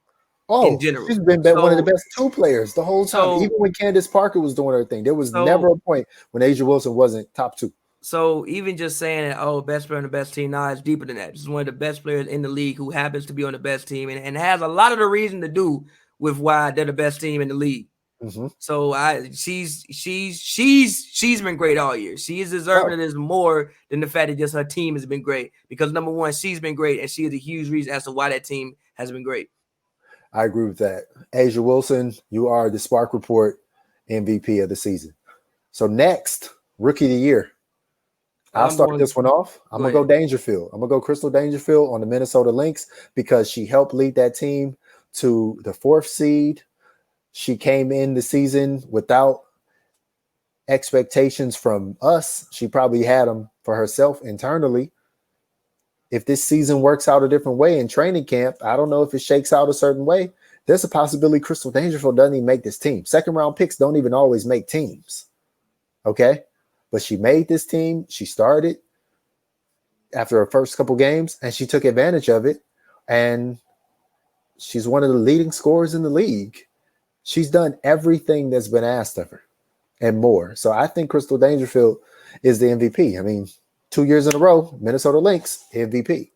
In general, she's been one of the best 2 players the whole time. Even when Candace Parker was doing her thing, there was never a point when Asia Wilson wasn't top 2. So even just saying that, best player on the best team, it's deeper than that. She's one of the best players in the league who happens to be on the best team and has a lot of the reason to do with why they're the best team in the league. Mm-hmm. So she's been great all year. She is deserving of this more than the fact that just her team has been great. Because number one, she's been great, and she is a huge reason as to why that team has been great. I agree with that. Asia Wilson, you are the Spark Report MVP of the season. So next, Rookie of the Year. I'll start this one off. I'm going to go Dangerfield. I'm going to go Crystal Dangerfield on the Minnesota Lynx because she helped lead that team to the 4th seed. She came in the season without expectations from us. She probably had them for herself internally. If this season works out a different way in training camp, I don't know if it shakes out a certain way. There's a possibility Crystal Dangerfield doesn't even make this team. 2nd round picks don't even always make teams. Okay? But she made this team. She started after her first couple games, and she took advantage of it. And she's one of the leading scorers in the league. She's done everything that's been asked of her and more. So I think Crystal Dangerfield is the MVP. I mean, 2 years in a row, Minnesota Lynx MVP.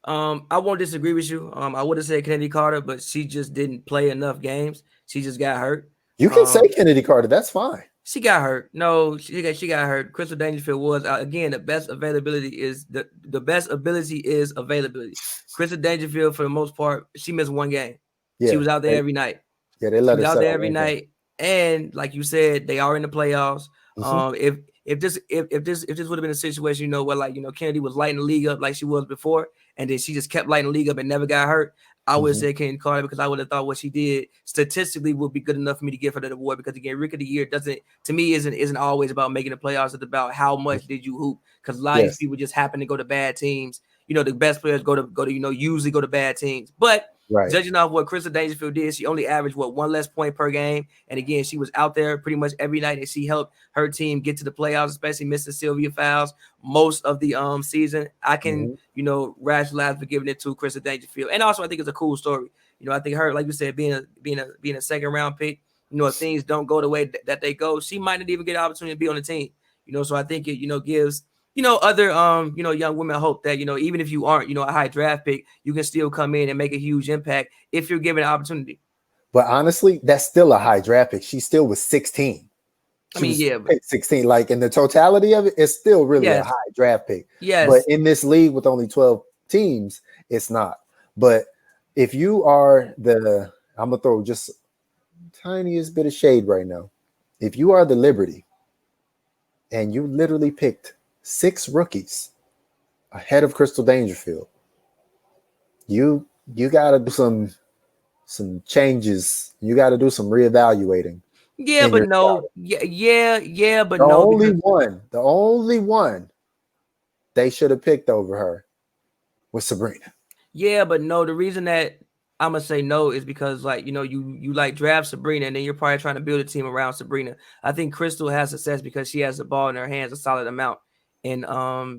I won't disagree with you. I would have said Kennedy Carter, but she just didn't play enough games. She just got hurt. You can say Kennedy Carter. That's fine. She got hurt. No, she got hurt. Crystal Dangerfield was again the best availability is the best ability is availability. Crystal Dangerfield, for the most part, she missed one game. Yeah, she was out there every night. Yeah, they let her out there every night. And like you said, they are in the playoffs. Mm-hmm. If this would have been a situation, where Kennedy was lighting the league up like she was before, and then she just kept lighting the league up and never got hurt, I would have said Kennedy Carter because I would have thought what she did statistically would be good enough for me to give her that award. Because again, Rookie of the Year isn't always about making the playoffs. It's about how much did you hoop. Because a lot of people just happen to go to bad teams. The best players go to usually go to bad teams. But judging off what Crystal Dangerfield did, she only averaged one less point per game. And again, she was out there pretty much every night, and she helped her team get to the playoffs, especially missing Sylvia Fowles most of the season. I can rationalize for giving it to Crystal Dangerfield. And also I think it's a cool story. I think her, like you said, being a second round pick, if things don't go the way that they go, she might not even get an opportunity to be on the team. So I think it gives other young women hope that even if you aren't a high draft pick, you can still come in and make a huge impact if you're given an opportunity. But honestly, that's still a high draft pick. She still was 16. But 16. Like in the totality of it, it's still really a high draft pick. Yes. But in this league with only 12 teams, it's not. But if you are I'm gonna throw just tiniest bit of shade right now. If you are the Liberty and you literally picked 6 rookies ahead of Crystal Dangerfield, you got to do some changes. You got to do some reevaluating. Yeah, but no. Yeah, but the no. The only one they should have picked over her was Sabrina. Yeah, but no. The reason that I'm gonna say no is because you like draft Sabrina and then you're probably trying to build a team around Sabrina. I think Crystal has success because she has the ball in her hands a solid amount in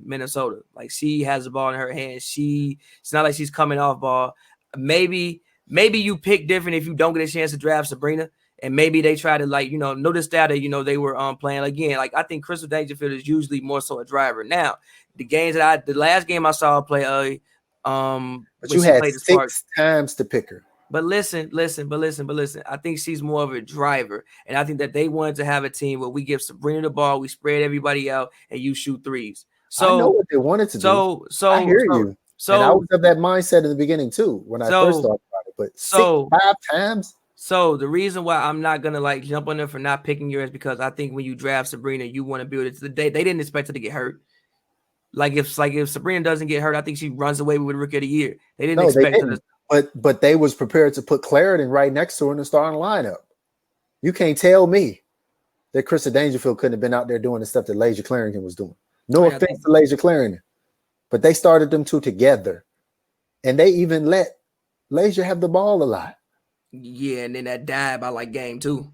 Minnesota. Like she has the ball in her hands. It's not like she's coming off ball. Maybe you pick different if you don't get a chance to draft Sabrina, and maybe they try to notice that they were playing again. Like I think Crystal Dangerfield is usually more so a driver. Now the last game I saw her play but you had 6 times to pick her. But listen. I think she's more of a driver. And I think that they wanted to have a team where we give Sabrina the ball, we spread everybody out, and you shoot threes. So I know what they wanted to do. So I hear you. So and I was of that mindset in the beginning too when I first started about it. But 5 times. So the reason why I'm not gonna jump on them for not picking her is because I think when you draft Sabrina, you want to build it to the day. They didn't expect her to get hurt. Like if Sabrina doesn't get hurt, I think she runs away with Rookie of the Year. They didn't expect her to. But they was prepared to put Clarendon right next to her in the starting lineup. You can't tell me that Crystal Dangerfield couldn't have been out there doing the stuff that Lasia Clarendon was doing. No offense to Lasia Clarendon, but they started them two together, and they even let Lasia have the ball a lot. Yeah, and then that died by game 2.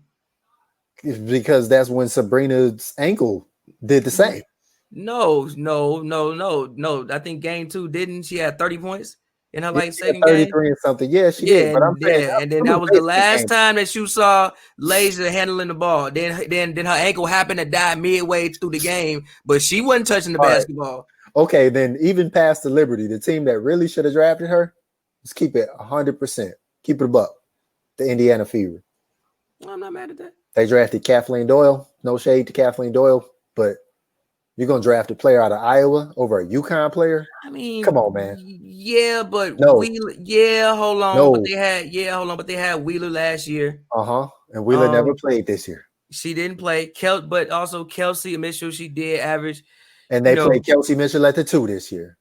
Because that's when Sabrina's ankle did the same. No. I think game 2 didn't. She had 30 points in her second 33 game. And something. Yeah, she did. But I'm saying and then that was the last time that you saw Lasia handling the ball. Then her ankle happened to die midway through the game, but she wasn't touching the basketball. Okay, then even past the Liberty, the team that really should have drafted her, let's keep it 100%. Keep it above the Indiana Fever. Well, I'm not mad at that. They drafted Kathleen Doyle. No shade to Kathleen Doyle, but you're going to draft a player out of Iowa over a UConn player? I mean, Come on, man. Yeah, but No. hold on. But they had Wheeler last year. And Wheeler never played this year. She didn't play. But also Kelsey Mitchell, she did average. And they played Kelsey Mitchell at the 2 this year.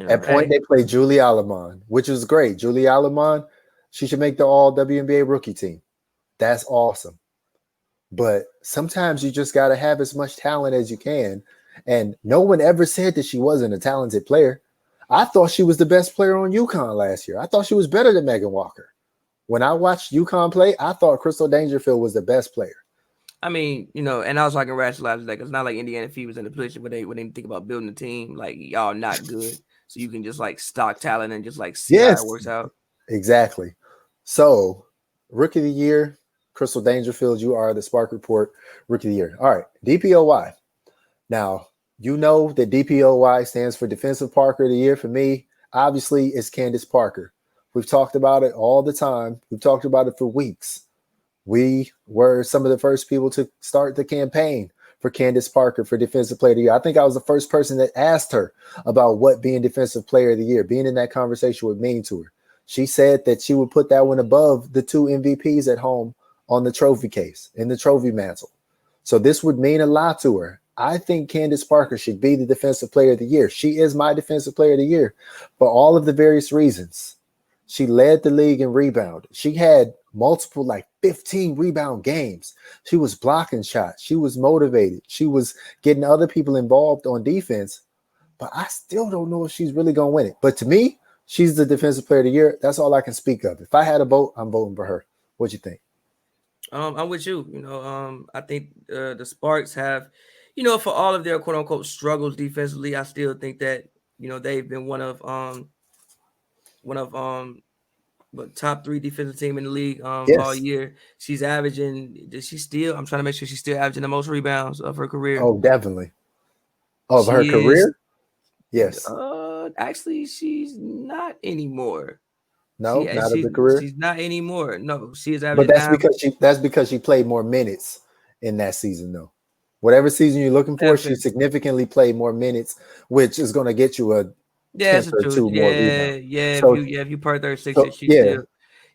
At point, they played Julie Alamon, which was great. Julie Alamon, she should make the all WNBA rookie team. That's awesome. But sometimes you just got to have as much talent as you can. And no one ever said that she wasn't a talented player. I thought she was the best player on UConn last year. I thought she was better than Megan Walker. When I watched UConn play, I thought Crystal Dangerfield was the best player. I mean, and I was talking rationalize that it's not like Indiana Fever was in a position where they think about building a team. Like, y'all not good. So you can just like stock talent and just like see how it works out. Exactly. So, Rookie of the Year, Crystal Dangerfield, you are the Spark Report Rookie of the Year. All right, DPOY. Now, you know that DPOY stands for Defensive Parker of the Year. For me, obviously, it's Candace Parker. We've talked about it all the time. We've talked about it for weeks. We were some of the first people to start the campaign for Candace Parker for Defensive Player of the Year. I think I was the first person that asked her about what being Defensive Player of the Year, being in that conversation would mean to her. She said that she would put that one above the 2 MVPs at home on the trophy case, in the trophy mantle. So this would mean a lot to her. I think Candace Parker should be the Defensive Player of the Year. She is my Defensive Player of the Year for all of the various reasons. She led the league in rebound. She had multiple, like 15 rebound games. She was blocking shots. She was motivated. She was getting other people involved on defense. But I still don't know if she's really going to win it. But to me, she's the Defensive Player of the Year. That's all I can speak of. If I had a vote, I'm voting for her. What you think? I'm with you. I think the Sparks have, for all of their quote unquote struggles defensively, I still think that they've been one of top 3 defensive team in the league all year. She's averaging. I'm trying to make sure she's still averaging the most rebounds of her career. Oh, definitely. Of her career? Yes. Actually, she's not anymore. No, not of the career. She's not anymore. No, she is averaging. But that's because she played more minutes in that season, though. Whatever season you're looking for, she significantly played more minutes, which is going to get you a that's or 2 more rebounds. If you per 36,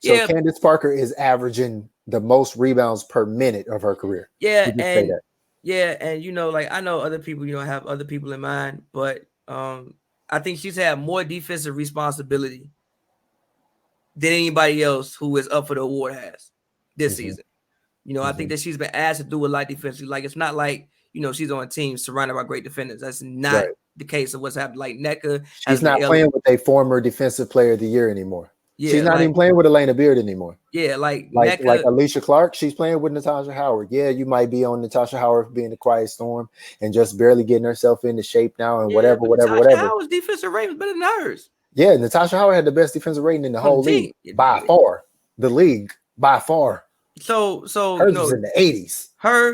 So Candace Parker is averaging the most rebounds per minute of her career. And I know other people, have other people in mind, but I think she's had more defensive responsibility than anybody else who is up for the award has this season. I think that she's been asked to do a lot defensively. Like, it's not like, she's on a team surrounded by great defenders. That's not the case of what's happened. Like, NECA. She's not playing with a former Defensive Player of the Year anymore. Yeah, she's not even playing with Elena Beard anymore. Yeah, like Alicia Clark, she's playing with Natasha Howard. Yeah, you might be on Natasha Howard being the quiet storm and just barely getting herself into shape now and whatever. Natasha Howard's defensive rating was better than hers. Yeah, Natasha Howard had the best defensive rating in the whole league by far. The league by far. So hers was in the 80s.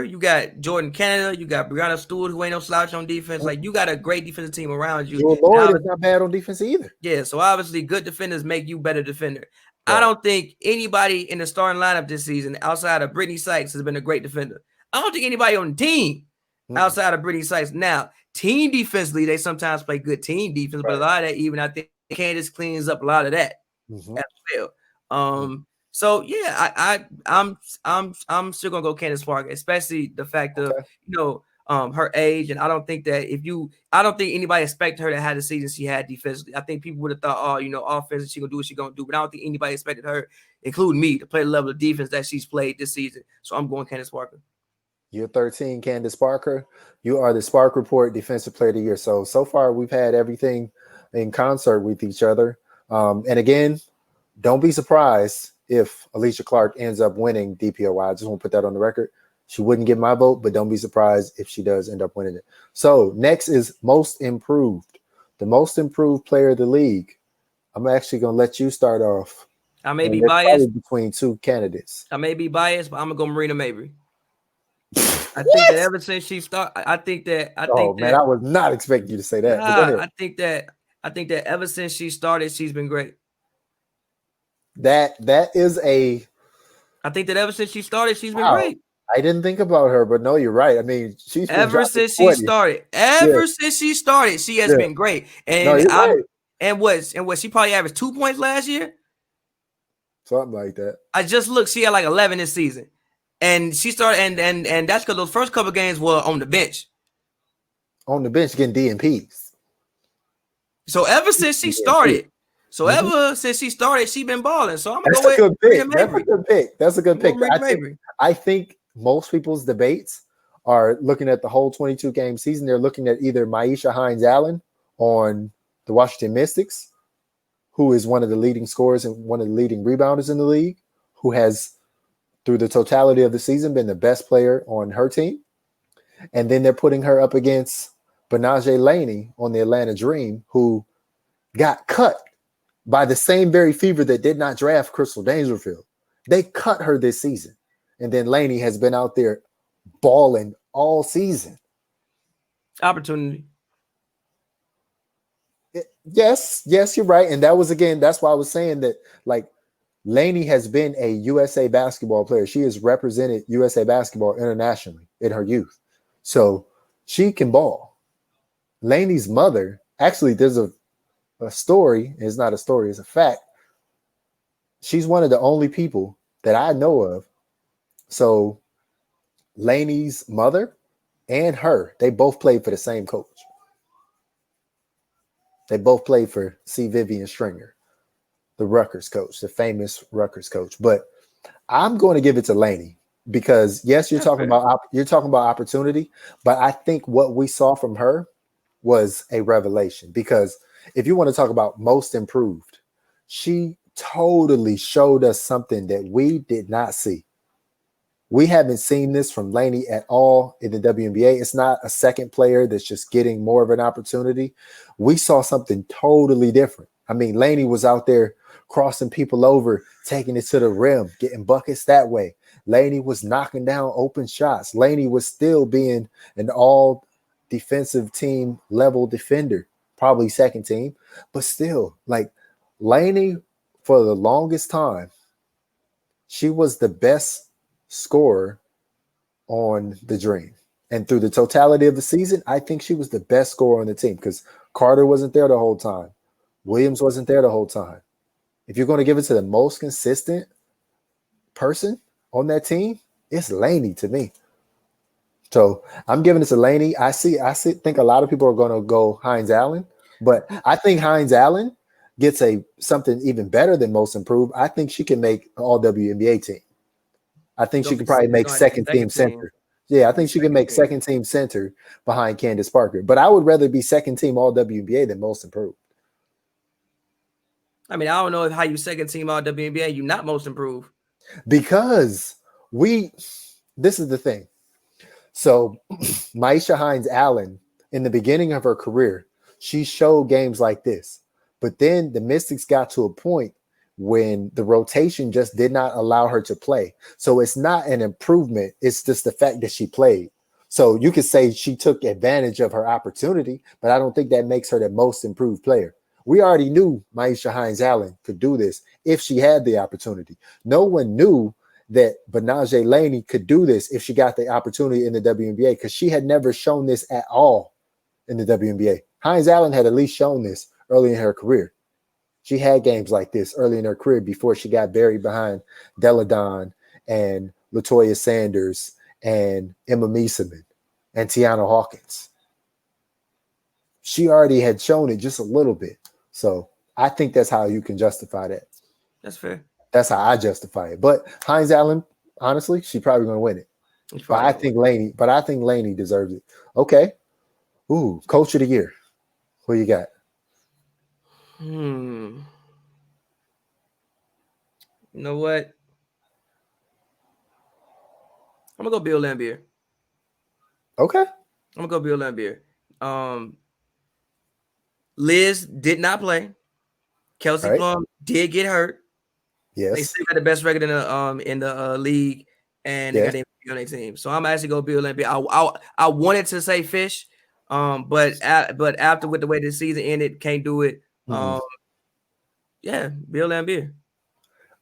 You got Jordan Canada, you got Brianna Stewart, who ain't no slouch on defense. Like, you got a great defensive team around you. Jewel Lloyd is not bad on defense either. Yeah, so obviously good defenders make you better defender. Right. I don't think anybody in the starting lineup this season outside of Brittany Sykes has been a great defender. I don't think anybody on the team outside of Brittany Sykes. Now, team defensively, they sometimes play good team defense, but a lot of that, even I think Candace cleans up a lot of that as well. So yeah, I'm still gonna go Candace Parker, especially the fact of her age, and I don't think anybody expected her to have the season she had defensively. I think people would have thought, offense, she gonna do what she gonna do, but I don't think anybody expected her, including me, to play the level of defense that she's played this season. So I'm going Candace Parker. You're 13, Candace Parker. You are the Spark Report Defensive Player of the Year. So far we've had everything in concert with each other. And again, don't be surprised if Alicia Clark ends up winning DPOY. I just want to put that on the record. She wouldn't get my vote, but don't be surprised if she does end up winning it. So next is Most Improved, the Most Improved Player of the league. I'm actually going to let you start off. I may be biased between 2 candidates. I may be biased, but I'm going to go Marina Mabry. I think that ever since she started, I think that I was not expecting you to say that. I think that ever since she started, she's been great. That is a I think that ever since she started, she's been Wow. great. I didn't think about her, but no, you're right. I mean, she's been Ever dropping since 20. she started, she has Yeah. been great. No, And you're right. what she probably averaged 2 points last year. Something like that. I just looked, she had like 11 this season. And she started and that's because those first couple games were on the bench. On the bench getting DNPs. So ever since she started, she's been balling. So I'm gonna go with Rita Mabry. That's a good pick. I think most people's debates are looking at the whole 22 game season. They're looking at either Maisha Hines-Allen on the Washington Mystics, who is one of the leading scorers and one of the leading rebounders in the league, who has, through the totality of the season, been the best player on her team. And then they're putting her up against Benaje Laney on the Atlanta Dream, who got cut by the same very fever that did not draft Crystal Dangerfield. They cut her this season. And then Laney has been out there balling all season. Opportunity. Yes, you're right. And that's why I was saying that, like, Laney has been a USA basketball player. She has represented USA basketball internationally in her youth. So she can ball. Laney's mother, actually, there's a story. It's not a story, it's a fact. She's one of the only people that I know of. So Laney's mother and her, they both played for the same coach. They both played for C. Vivian Stringer, the Rutgers coach, the famous Rutgers coach. But I'm going to give it to Laney because, yes, you're talking about opportunity, but I think what we saw from her was a revelation. Because if you want to talk about most improved, she totally showed us something that we did not see. We haven't seen this from Laney at all in the WNBA. It's not a second player that's just getting more of an opportunity. We saw something totally different. I mean, Laney was out there crossing people over, taking it to the rim, getting buckets that way. Laney was knocking down open shots. Laney was still being an all defensive team level defender, probably second team, but still, like, Laney, for the longest time, she was the best scorer on the Dream. And through the totality of the season, I think she was the best scorer on the team because Carter wasn't there the whole time. Williams wasn't there the whole time. If you're going to give it to the most consistent person on that team, it's Laney to me. So I'm giving it to Laney. I think a lot of people are going to go Hines-Allen, but I think Hines-Allen gets something even better than most improved. I think she can make an all WNBA team. I think she could probably make second team center. Yeah, I think she can make second team center behind Candace Parker. But I would rather be second team all WNBA than most improved. I mean, I don't know how you second team all WNBA, you not most improved. Because this is the thing. So Maisha Hines-Allen, in the beginning of her career, she showed games like this. But then the Mystics got to a point when the rotation just did not allow her to play. So it's not an improvement. It's just the fact that she played. So you could say she took advantage of her opportunity, but I don't think that makes her the most improved player. We already knew Maisha Hines-Allen could do this if she had the opportunity. No one knew that Benaje Laney could do this if she got the opportunity in the WNBA because she had never shown this at all in the WNBA. Hines-Allen had at least shown this early in her career. She had games like this early in her career before she got buried behind Deladon and LaToya Sanders and Emma Meeseman and Tiana Hawkins. She already had shown it just a little bit. So I think that's how you can justify that. That's fair. That's how I justify it. But Hines-Allen, honestly, she's probably going to win it. But I think Laney deserves it. Okay. Ooh, Coach of the Year. Who you got? You know what? I'm gonna go Bill Laimbeer. Okay. I'm gonna go Bill Laimbeer. Liz did not play. Kelsey Plum did get hurt. Yes. They still got the best record in the league, and they got the MVP on their team. So I'm actually going Bill Laimbeer. I wanted to say Fish, but after with the way the season ended, can't do it. Yeah, Bill Laimbeer.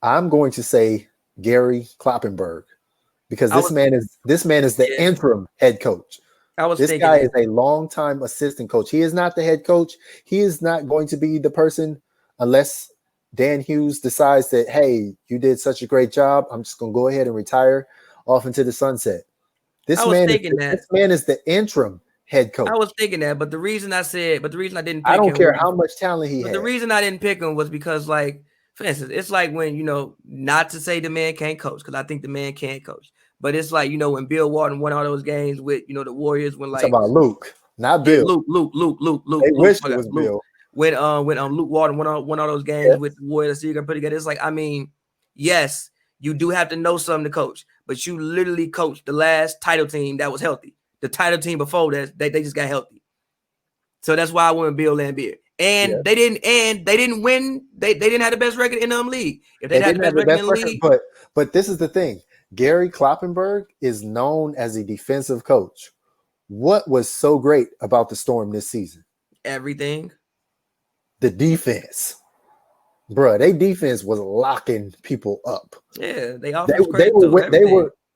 I'm going to say Gary Kloppenberg, because I this was man is the yeah, interim head coach. I was This thinking guy that. is a longtime assistant coach. He is not the head coach. He is not going to be the person unless Dan Hughes decides that, hey, you did such a great job. I'm just going to go ahead and retire off into the sunset. I This was man thinking that. is the interim head I was coach. thinking that, but the reason I didn't I pick don't him care was how much talent he but the has. reason I didn't pick him was because, like, for instance, it's like when, not to say the man can't coach, because I think the man can coach. But it's like, when Bill Walton won all those games with, the Warriors, when I'm talking like, about Luke, not yeah, Bill. They Luke, wish my it God, was Luke. Bill. When Luke Walton won all those games with the Warriors, so you can put together. It's like, I mean, yes, you do have to know something to coach, but you literally coached the last title team that was healthy. The title team before that, they just got healthy. So that's why I went with Bill Laimbeer. And they didn't win. They didn't have the best record in the league. If They they'd had the didn't have best the record best in the record, league, but this is the thing. Gary Kloppenberg is known as a defensive coach. What was so great about the Storm this season? everything. The defense. Bruh, their defense was locking people up. Yeah, they They, offense was they crazy too. were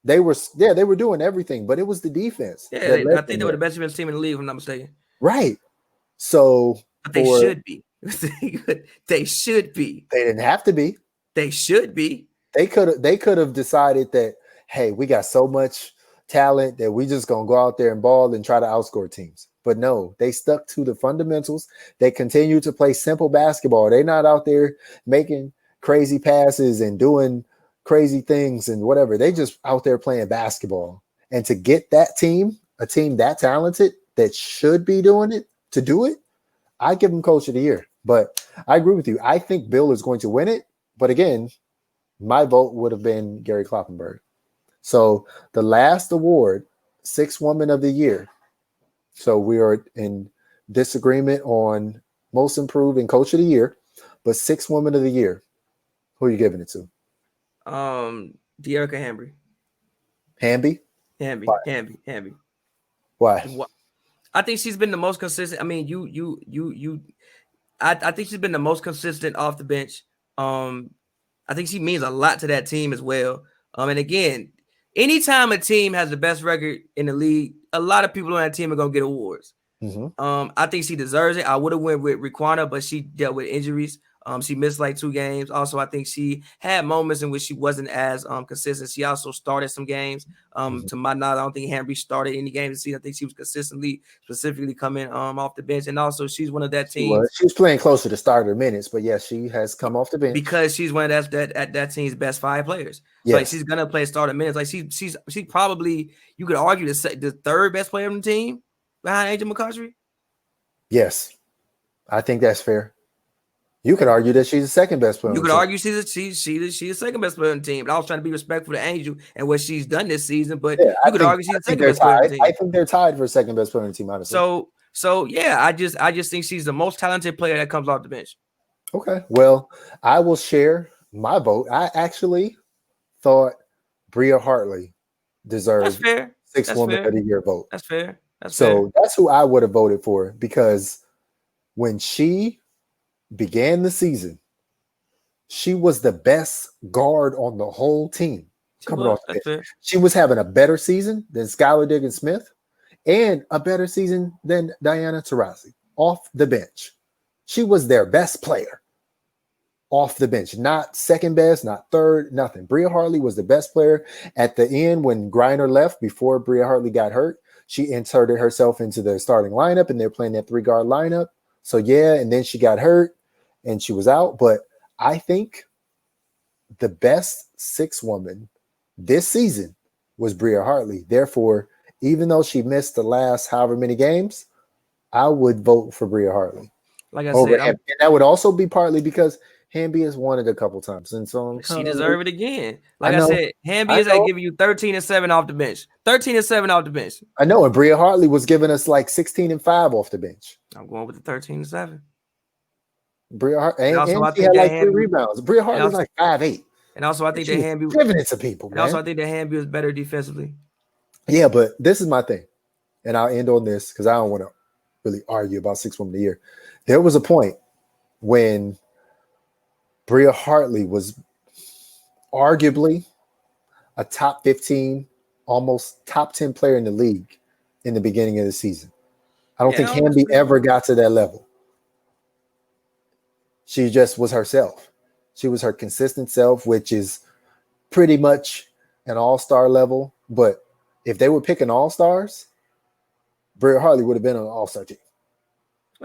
Everything. they were doing everything, but it was the defense Yeah, that I led think them they were the there. best defense team in the league, if I'm not mistaken. Right. So But they should be. They should be. they didn't have to be. They should be. They could have decided that, hey, we got so much talent that we just gonna go out there and ball and try to outscore teams. But no, they stuck to the fundamentals. They continue to play simple basketball. They're not out there making crazy passes and doing crazy things and whatever. They just out there playing basketball. And to get that team, a team that talented that should be doing it, to do it, I give them coach of the year. But I agree with you. I think Bill is going to win it. But again, my vote would have been Gary Kloppenberg. So the last award, Sixth Woman of the Year. So we are in disagreement on most improved and coach of the year, but Sixth Woman of the Year. Who are you giving it to? De'Erica Hamby. Hamby? Why? Hamby. Why? I think she's been the most consistent. I mean, I think she's been the most consistent off the bench. I think she means a lot to that team as well. And again, anytime a team has the best record in the league, a lot of people on that team are gonna get awards. Mm-hmm. I think she deserves it. I would have went with Riquna, but she dealt with injuries. She missed like 2 games. Also, I think she had moments in which she wasn't as consistent. She also started some games. To my knowledge, I don't think Hamby started any games this season. I think she was specifically coming off the bench. And also, she's one of that team. She was playing closer to starter minutes, but yes, she has come off the bench Because she's one of that team's best 5 players. Yes. So like she's gonna play starter minutes. Like she's probably, you could argue, the third best player on the team behind Angel McCutchery. Yes, I think that's fair. You could argue that she's the second best player. You could argue she's the second best player on the team. But I was trying to be respectful to Angel and what she's done this season. But you could argue she's the second best player on the team. I think they're tied for second best player on the team, honestly. So yeah, I just think she's the most talented player that comes off the bench. Okay. Well, I will share my vote. I actually thought Bria Hartley deserved Sixth Woman of the Year vote. That's fair. That's who I would have voted for, because when she began the season, she was the best guard on the whole team. She was having a better season than Skylar Diggins-Smith and a better season than Diana Taurasi off the bench. She was their best player off the bench, not second best, not third, nothing. Bria Hartley was the best player. At the end, when Griner left, before Bria Hartley got hurt, she inserted herself into the starting lineup, and they're playing that 3-guard lineup. So yeah, and then she got hurt and she was out. But I think the best sixth woman this season was Bria Hartley. Therefore, even though she missed the last however many games, I would vote for Bria Hartley. Like I said, and that would also be partly because Hamby has won it a couple times, and so she deserves it again. Like I said, Hamby is giving you 13 and 7 off the bench. 13 and 7 off the bench. I know, and Bria Hartley was giving us like 16 and 5 off the bench. I'm going with the 13 and 7. Bria Hartley, and she had like 3 rebounds. Bria Hartley's like 5'8". And also, I think that Hamby giving it to people. And also, I think that Hamby was better defensively. Yeah, but this is my thing, and I'll end on this because I don't want to really argue about sixth woman of the year. There was a point when Bria Hartley was arguably a top 15, almost top 10 player in the league in the beginning of the season. I don't think Hamby ever got to that level. She just was herself. She was her consistent self, which is pretty much an all-star level. But if they were picking all-stars, Bria Hartley would have been on an all-star team.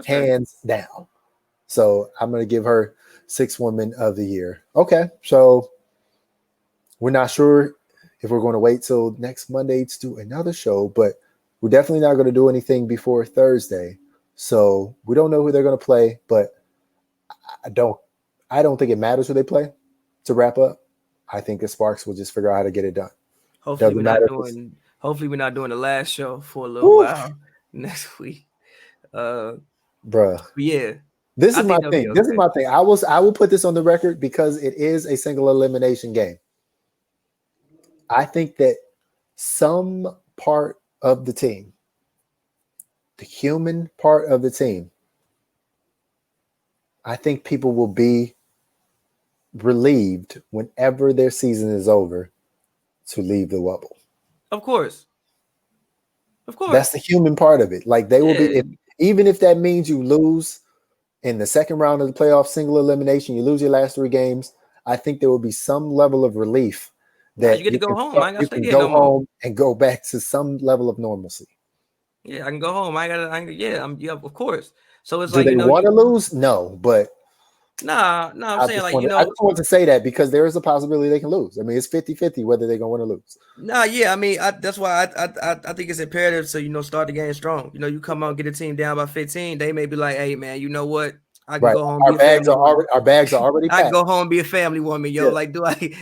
Hands down. So I'm going to give her 6th Woman of the Year. Okay, so we're not sure if we're going to wait till next Monday to do another show, but we're definitely not going to do anything before Thursday. So we don't know who they're going to play, but I don't think it matters who they play to wrap up. I think the Sparks will just figure out how to get it done. Hopefully we're not doing the last show for a little while next week. Bruh. Yeah. This is my thing. Okay. This is my thing. I will put this on the record because it is a single elimination game. I think that some part of the team, the human part of the team, I think people will be relieved whenever their season is over to leave the Wubble. Of course. That's the human part of it. Like they will be, even if that means you lose in the second round of the playoff single elimination, you lose your last 3 games, I think there will be some level of relief that you get to go home. You can go home and go back to some level of normalcy. Yeah, I can go home. Of course. So it's do they want to lose? No, but I'm saying I just want to say that because there is a possibility they can lose. I mean, it's 50-50 whether they're going to win or lose. I mean, that's why I think it's imperative to start the game strong. You come out, get a team down by 15. They may be like, hey man, you know what? I can go home. Our bags are already packed. I can go home and be a family woman, yo. Yeah. Like,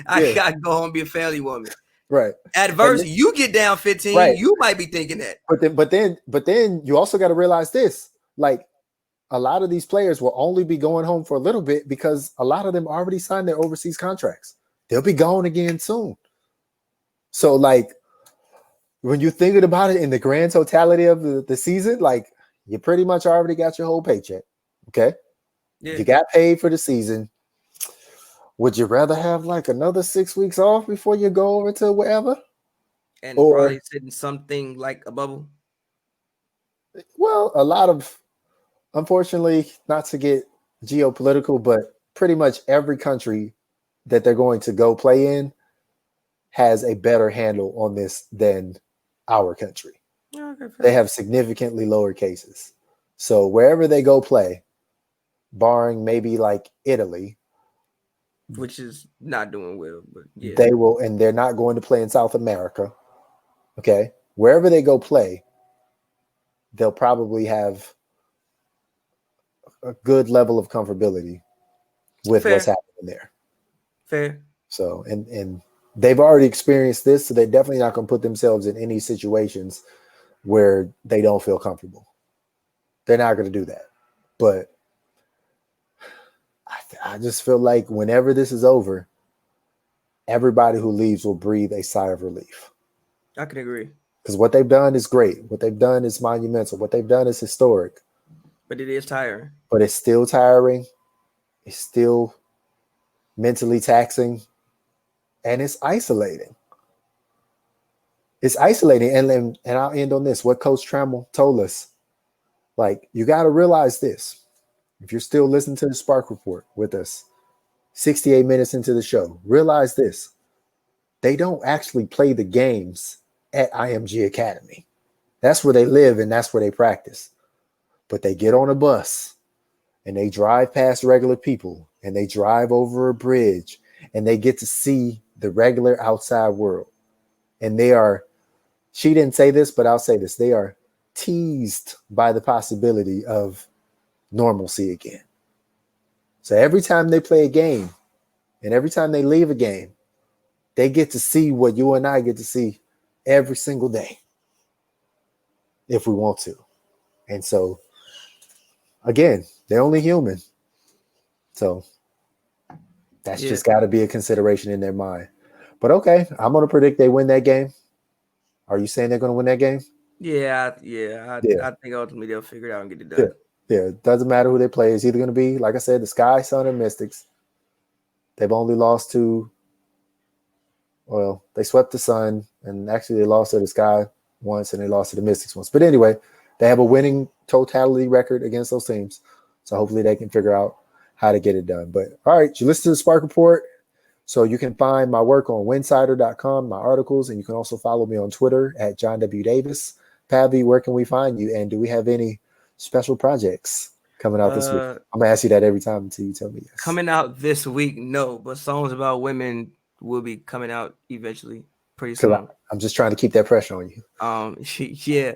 I can go home and be a family woman. Right. Adverse, you get down 15, right. You might be thinking that. But then you also got to realize this. Like, a lot of these players will only be going home for a little bit because a lot of them already signed their overseas contracts. They'll be gone again soon. So, like, when you're thinking about it in the grand totality of the season, like, you pretty much already got your whole paycheck. Okay? Yeah. You got paid for the season. Would you rather have, like, another 6 weeks off before you go over to wherever? And probably sit in something like a bubble? Well, a lot of... Unfortunately, not to get geopolitical, but pretty much every country that they're going to go play in has a better handle on this than our country. Okay, they have significantly lower cases. So wherever they go play, barring maybe like Italy, which is not doing well, but yeah. They will, and they're not going to play in South America. Okay. Wherever they go play, they'll probably have a good level of comfortability with what's happening there. Fair. So, and they've already experienced this, so they're definitely not going to put themselves in any situations where they don't feel comfortable. They're not going to do that. But I just feel like whenever this is over, everybody who leaves will breathe a sigh of relief. I can agree. Because what they've done is great. What they've done is monumental. What they've done is historic. But it is tiring. But it's still tiring. It's still mentally taxing. And it's isolating. It's isolating. And I'll end on this. What Coach Trammell told us. Like, you got to realize this. If you're still listening to the Spark Report with us, 68 minutes into the show, realize this. They don't actually play the games at IMG Academy. That's where they live and that's where they practice. But they get on a bus and they drive past regular people and they drive over a bridge and they get to see the regular outside world. And they are, she didn't say this, but I'll say this. They are teased by the possibility of normalcy again. So every time they play a game and every time they leave a game, they get to see what you and I get to see every single day if we want to. And so, again, they're only human. So that's just got to be a consideration in their mind. But okay, I'm going to predict they win that game. Are you saying they're going to win that game? Yeah. I think ultimately they'll figure it out and get it done. Yeah, it doesn't matter who they play. It's either going to be, like I said, the Sky, Sun, or Mystics. They've only lost to Well, they swept the Sun, and actually they lost to the Sky once, and they lost to the Mystics once. But anyway, they have a winning totality record against those teams. So hopefully they can figure out how to get it done. But all right, you listen to the Spark Report. So you can find my work on Winsidr.com, my articles, and you can also follow me on Twitter at John W. Davis. Pavy, where can we find you? And do we have any special projects coming out this week? I'm gonna ask you that every time until you tell me yes. Coming out this week, no, but songs about women will be coming out eventually, pretty soon. I'm just trying to keep that pressure on you. Yeah,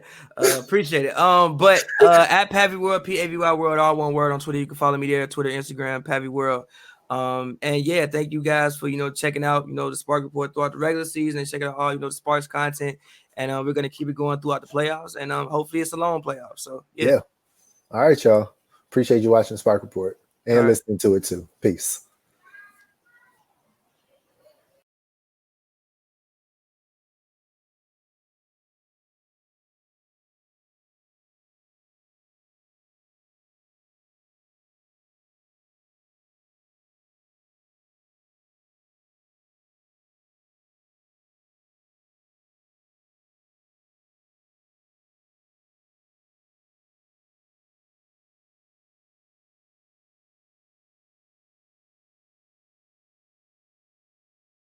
appreciate it. But at Pavy World, Pavy World, all one word on Twitter. You can follow me there, Twitter, Instagram, Pavy World. And yeah, thank you guys for checking out the Spark Report throughout the regular season and checking out all the Sparks content. And we're gonna keep it going throughout the playoffs, and hopefully it's a long playoff. So yeah. All right, y'all. Appreciate you watching Spark Report and listening to it too. Peace.